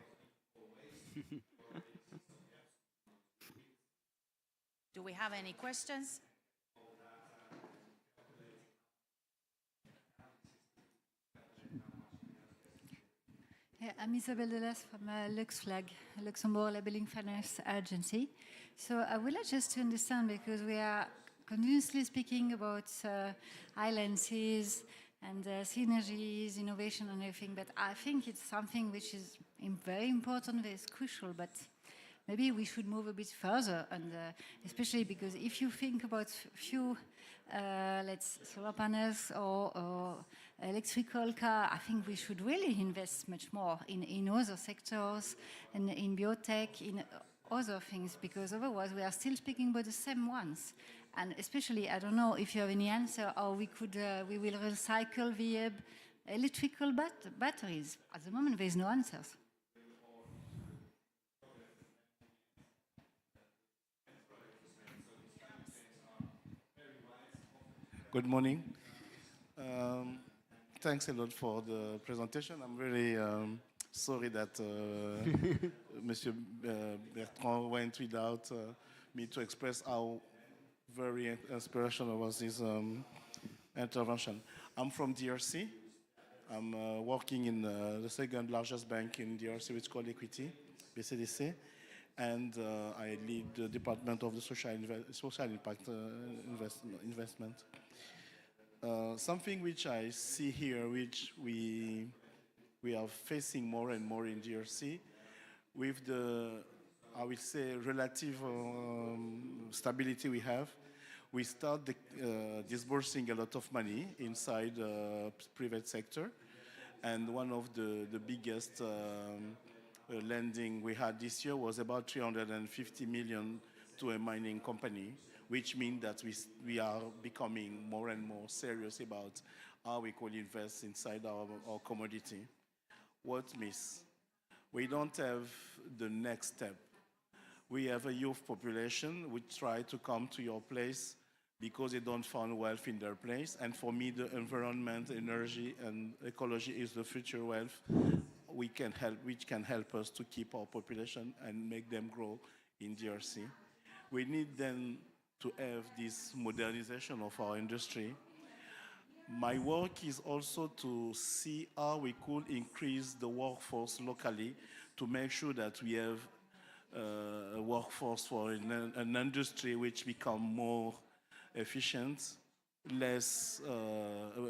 Do we have any questions? Yeah, I'm Isabelle Delas from LuxFlag, Luxembourg Labeling Finance Agency. So I would like just to understand, because we are continuously speaking about islands and synergies, innovation and everything, but I think it's something which is very important, very crucial, but maybe we should move a bit further, and especially because if you think about few, let's solar panels or electrical car, I think we should really invest much more in other sectors and in biotech, in other things, because otherwise we are still speaking about the same ones. And especially, I don't know if you have any answer, or we will recycle the electrical batteries. At the moment, there is no answers. Good morning. Thanks a lot for the presentation. I'm really sorry that Monsieur Bertrand went without me to express how very inspirational was his intervention. I'm from DRC. I'm working in the second largest bank in DRC, which is called Equity, BCDC, and I lead the department of the social impact investment. Something which I see here, which we are facing more and more in DRC, with the, I would say, relative stability we have, we start disbursing a lot of money inside the private sector. And one of the biggest lending we had this year was about 350 million to a mining company, which means that we are becoming more and more serious about how we could invest inside our commodity. What miss? We don't have the next step. We have a youth population which try to come to your place because they don't find wealth in their place. And for me, the environment, energy, and ecology is the future wealth which can help us to keep our population and make them grow in DRC. We need then to have this modernization of our industry. My work is also to see how we could increase the workforce locally to make sure that we have a workforce for an industry which become more efficient, less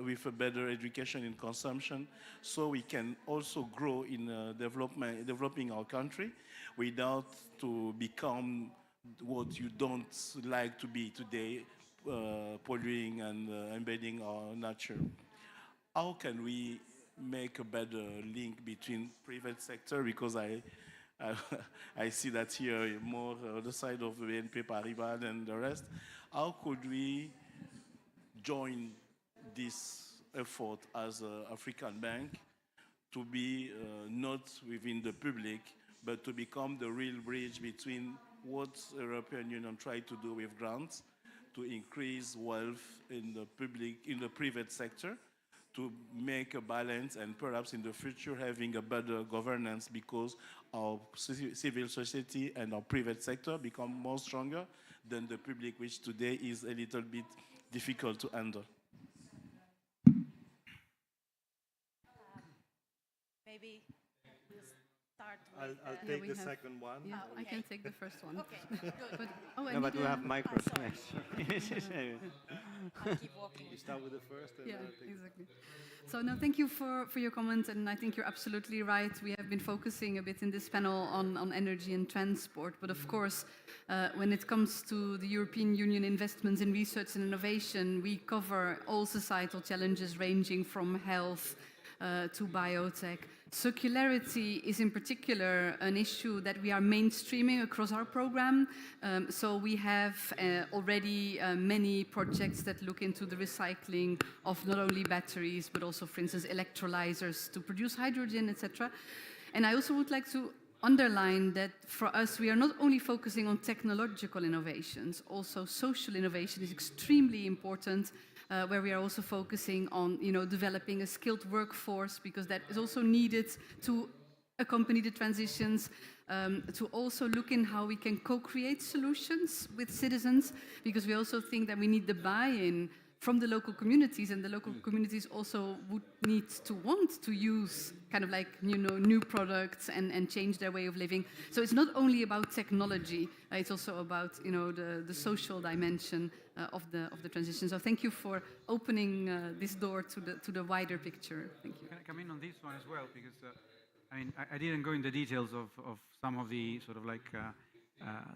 with a better education in consumption, so we can also grow in developing our country without to become what you don't like to be today, polluting and embedding our nature. How can we make a better link between private sector, because I see that here more the side of BNP Paribas than the rest. How could we join this effort as an African bank to be not within the public, but to become the real bridge between what the European Union tried to do with grants to increase wealth in the public, in the private sector, to make a balance, and perhaps in the future having a better governance, because our civil society and our private sector become more stronger than the public, which today is a little bit difficult to handle. Maybe we'll start I'll with... take the second one. Yeah, okay. I can take the first one. Okay, good. No, but we have micros. I'll keep walking. You start with the first. And Yeah, then I'll take exactly. So no, thank you for your comment, and I think you're absolutely right. We have been focusing a bit in this panel on energy and transport, but of course, when it comes to the European Union investments in research and innovation, we cover all societal challenges ranging from health to biotech. Circularity is in particular an issue that we are mainstreaming across our program. So we have already many projects that look into the recycling of not only batteries, but also, for instance, electrolyzers to produce hydrogen, etc. And I also would like to underline that for us, we are not only focusing on technological innovations, also social innovation is extremely important, where we are also focusing on, developing a skilled workforce, because that is also needed to accompany the transitions, to also look in how we can co-create solutions with citizens, because we also think that we need the buy-in from the local communities, and the local communities also would need to want to use kind of like, new products and change their way of living. So it's not only about technology, it's also about, the social dimension of the transition. So thank you for opening this door to the wider picture. Thank you. Can I come in on this one as well? Because, I didn't go into details of some of the sort of like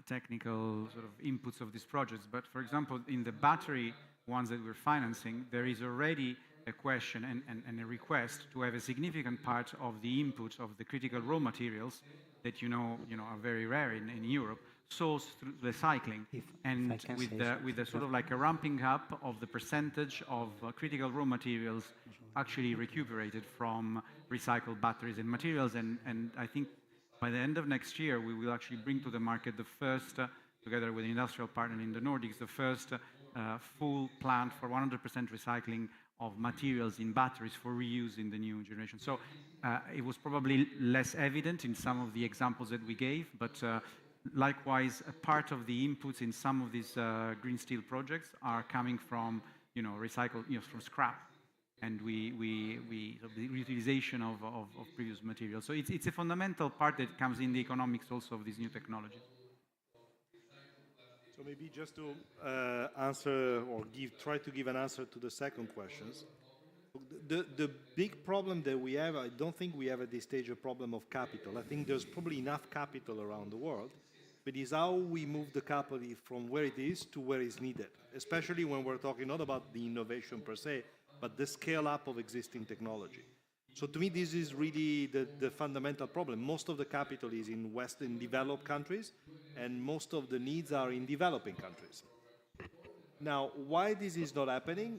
technical sort of inputs of these projects. But for example, in the battery ones that we're financing, there is already a question and a request to have a significant part of the input of the critical raw materials that you know are very rare in Europe, sourced through recycling, and with the sort of like a ramping up of the percentage of critical raw materials actually recuperated from recycled batteries and materials. And I think by the end of next year, we will actually bring to the market the first, together with an industrial partner in the Nordics, the first full plant for 100% recycling of materials in batteries for reuse in the new generation. So it was probably less evident in some of the examples that we gave, but likewise, a part of the inputs in some of these green steel projects are coming from, recycled, from scrap, and the reutilization of previous materials. So it's a fundamental part that comes in the economics also of these new technologies. So maybe just to answer or try to give an answer to the second questions. The big problem that we have, I don't think we have at this stage a problem of capital. I think there's probably enough capital around the world, but it's how we move the capital from where it is to where it's needed, especially when we're talking not about the innovation per se, but the scale up of existing technology. So to me, this is really the fundamental problem. Most of the capital is in Western developed countries, and most of the needs are in developing countries. Now, why this is not happening?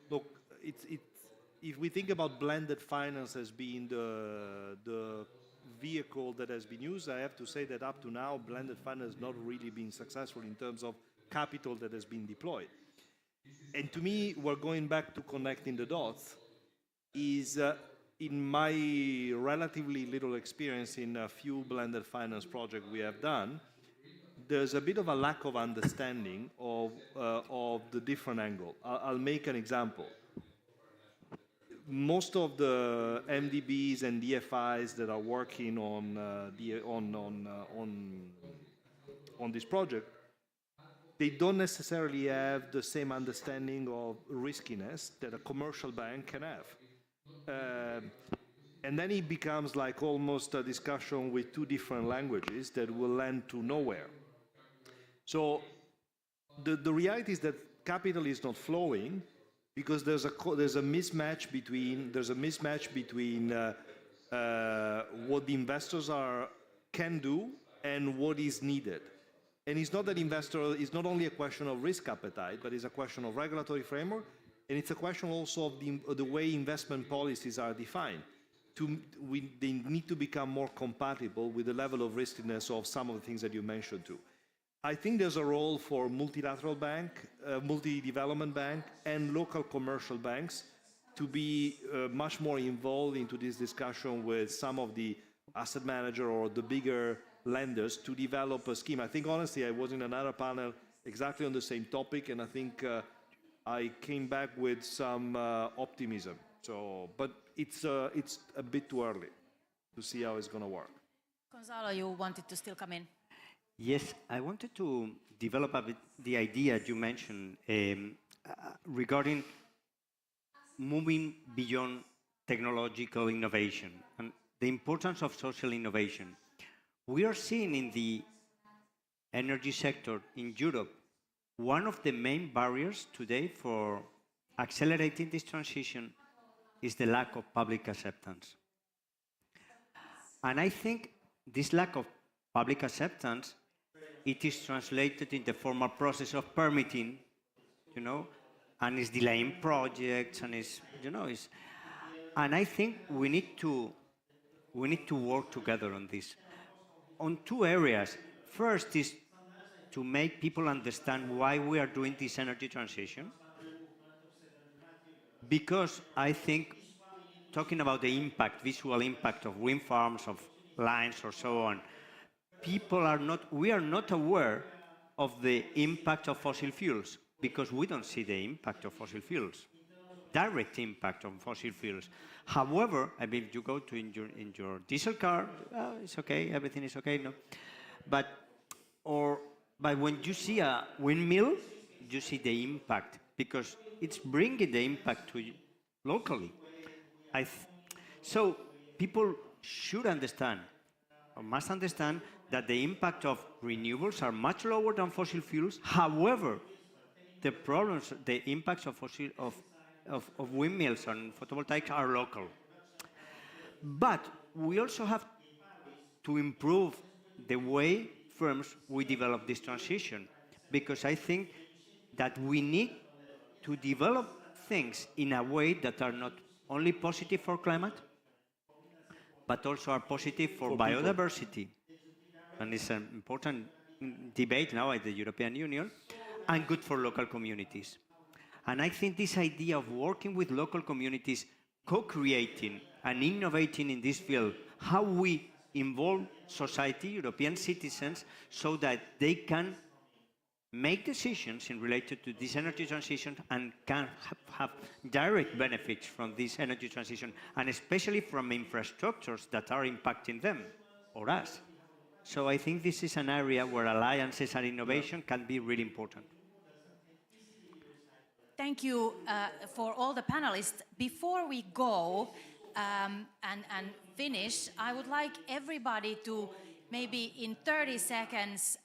Look, if we think about blended finance as being the vehicle that has been used, I have to say that up to now, blended finance has not really been successful in terms of capital that has been deployed. And to me, we're going back to connecting the dots. Is in my relatively little experience in a few blended finance projects we have done, there's a bit of a lack of understanding of the different angle. I'll make an example. Most of the MDBs and DFIs that are working on this project, they don't necessarily have the same understanding of riskiness that a commercial bank can have. And then it becomes like almost a discussion with two different languages that will land to nowhere. So the reality is that capital is not flowing because there's a mismatch between what the investors can do and what is needed. And it's not that it's not only a question of risk appetite, but it's a question of regulatory framework, and it's a question also of the way investment policies are defined. They need to become more compatible with the level of riskiness of some of the things that you mentioned too. I think there's a role for multilateral bank, multi-development bank, and local commercial banks to be much more involved into this discussion with some of the asset manager or the bigger lenders to develop a scheme. I think honestly, I was in another panel exactly on the same topic, and I think I came back with some optimism. So, but it's a bit too early to see how it's going to work. Gonzalo, you wanted to still come in. Yes, I wanted to develop a bit the idea you mentioned regarding moving beyond technological innovation and the importance of social innovation. We are seeing in the energy sector in Europe, one of the main barriers today for accelerating this transition is the lack of public acceptance. And I think this lack of public acceptance, it is translated in the formal process of permitting, and is delaying projects, and and I think we need to work together on this. On two areas. First is to make people understand why we are doing this energy transition. Because I think talking about the impact, visual impact of wind farms, of lines or so on, we are not aware of the impact of fossil fuels because we don't see the impact of fossil fuels, direct impact on fossil fuels. However, I mean, you go to in your diesel car, it's okay, everything is okay, no? But when you see a windmill, you see the impact because it's bringing the impact to you locally. So people should understand must understand that the impact of renewables are much lower than fossil fuels. However, the problems, the impacts of windmills and photovoltaics are local. But we also have to improve the way firms we develop this transition, because I think that we need to develop things in a way that are not only positive for climate, but also are positive for biodiversity. And it's an important debate now at the European Union, and good for local communities. And I think this idea of working with local communities, co-creating and innovating in this field, how we involve society, European citizens, so that they can make decisions in related to this energy transition and can have direct benefits from this energy transition, and especially from infrastructures that are impacting them or us. So I think this is an area where alliances and innovation can be really important. Thank you for all the panelists. Before we go and finish, I would like everybody to maybe in 30 seconds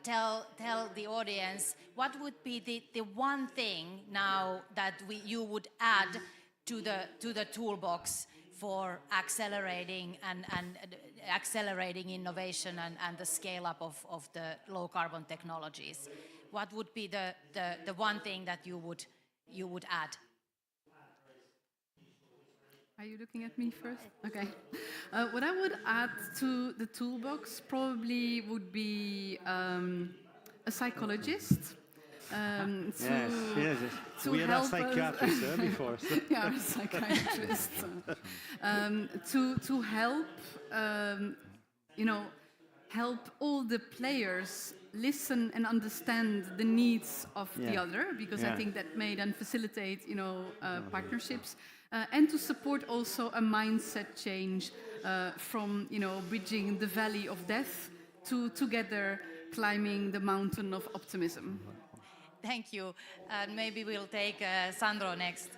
tell the audience what would be the one thing now that you would add to the toolbox for accelerating and accelerating innovation and the scale up of the low carbon technologies. What would be the one thing that you would add? Are you looking at me first? Okay. What I would add to the toolbox probably would be a psychologist. To we had help a psychiatrist before. So. Yeah, a psychiatrist. To help, help all the players listen and understand the needs of the other, because I think that may then facilitate, partnerships, and to support also a mindset change from, bridging the valley of death to together climbing the mountain of optimism. Thank you. And maybe we'll take Sandro next.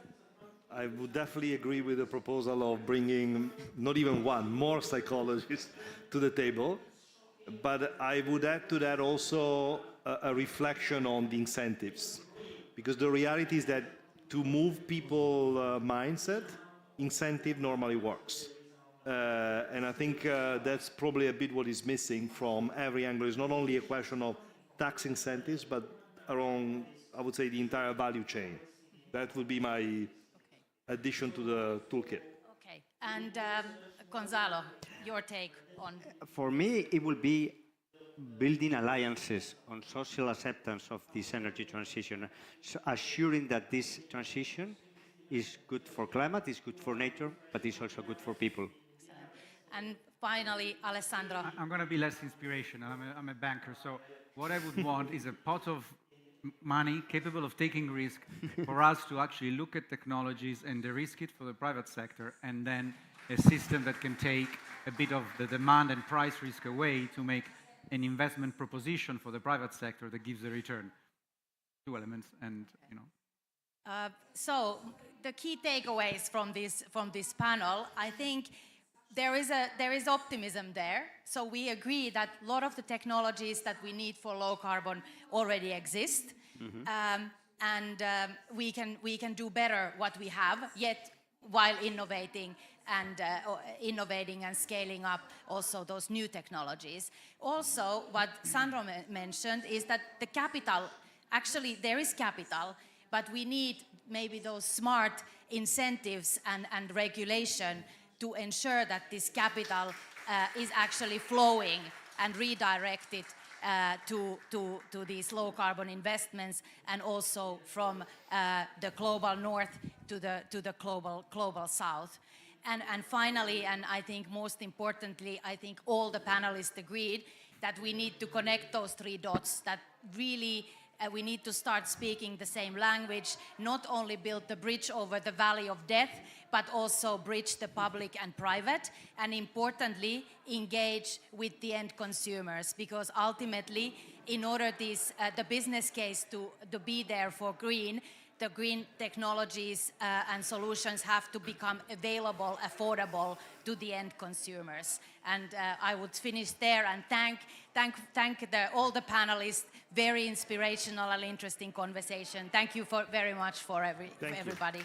I would definitely agree with the proposal of bringing not even one, more psychologists to the table. But I would add to that also a reflection on the incentives. Because the reality is that to move people's mindset, incentive normally works. And I think that's probably a bit what is missing from every angle. It's not only a question of tax incentives, but around, I would say, the entire value chain. That would be my addition to the toolkit. Okay. And Gonzalo, your take on... For me, it will be building alliances on social acceptance of this energy transition, so assuring that this transition is good for climate, is good for nature, but is also good for people. Excellent. And finally, Alessandro. I'm going to be less inspirational. I'm a banker, so what I would want is a pot of money capable of taking risk for us to actually look at technologies and de-risk it for the private sector, and then a system that can take a bit of the demand and price risk away to make an investment proposition for the private sector that gives a return. Two elements, and So the key takeaways from this panel, I think there is optimism there. So we agree that a lot of the technologies that we need for low carbon already exist, and we can do better what we have, yet while innovating and scaling up also those new technologies. Also, what Sandro mentioned is that the capital, actually there is capital, but we need maybe those smart incentives and regulation to ensure that this capital is actually flowing and redirected to these low carbon investments, and also from the global north to the global south. And finally, and I think most importantly, I think all the panelists agreed that we need to connect those three dots, that really we need to start speaking the same language, not only build the bridge over the valley of death, but also bridge the public and private, and importantly, engage with the end consumers, because ultimately, in order the business case to be there for green, the green technologies and solutions have to become available, affordable to the end consumers. And I would finish there and thank all the panelists. Very inspirational and interesting conversation. Thank you very much for everybody.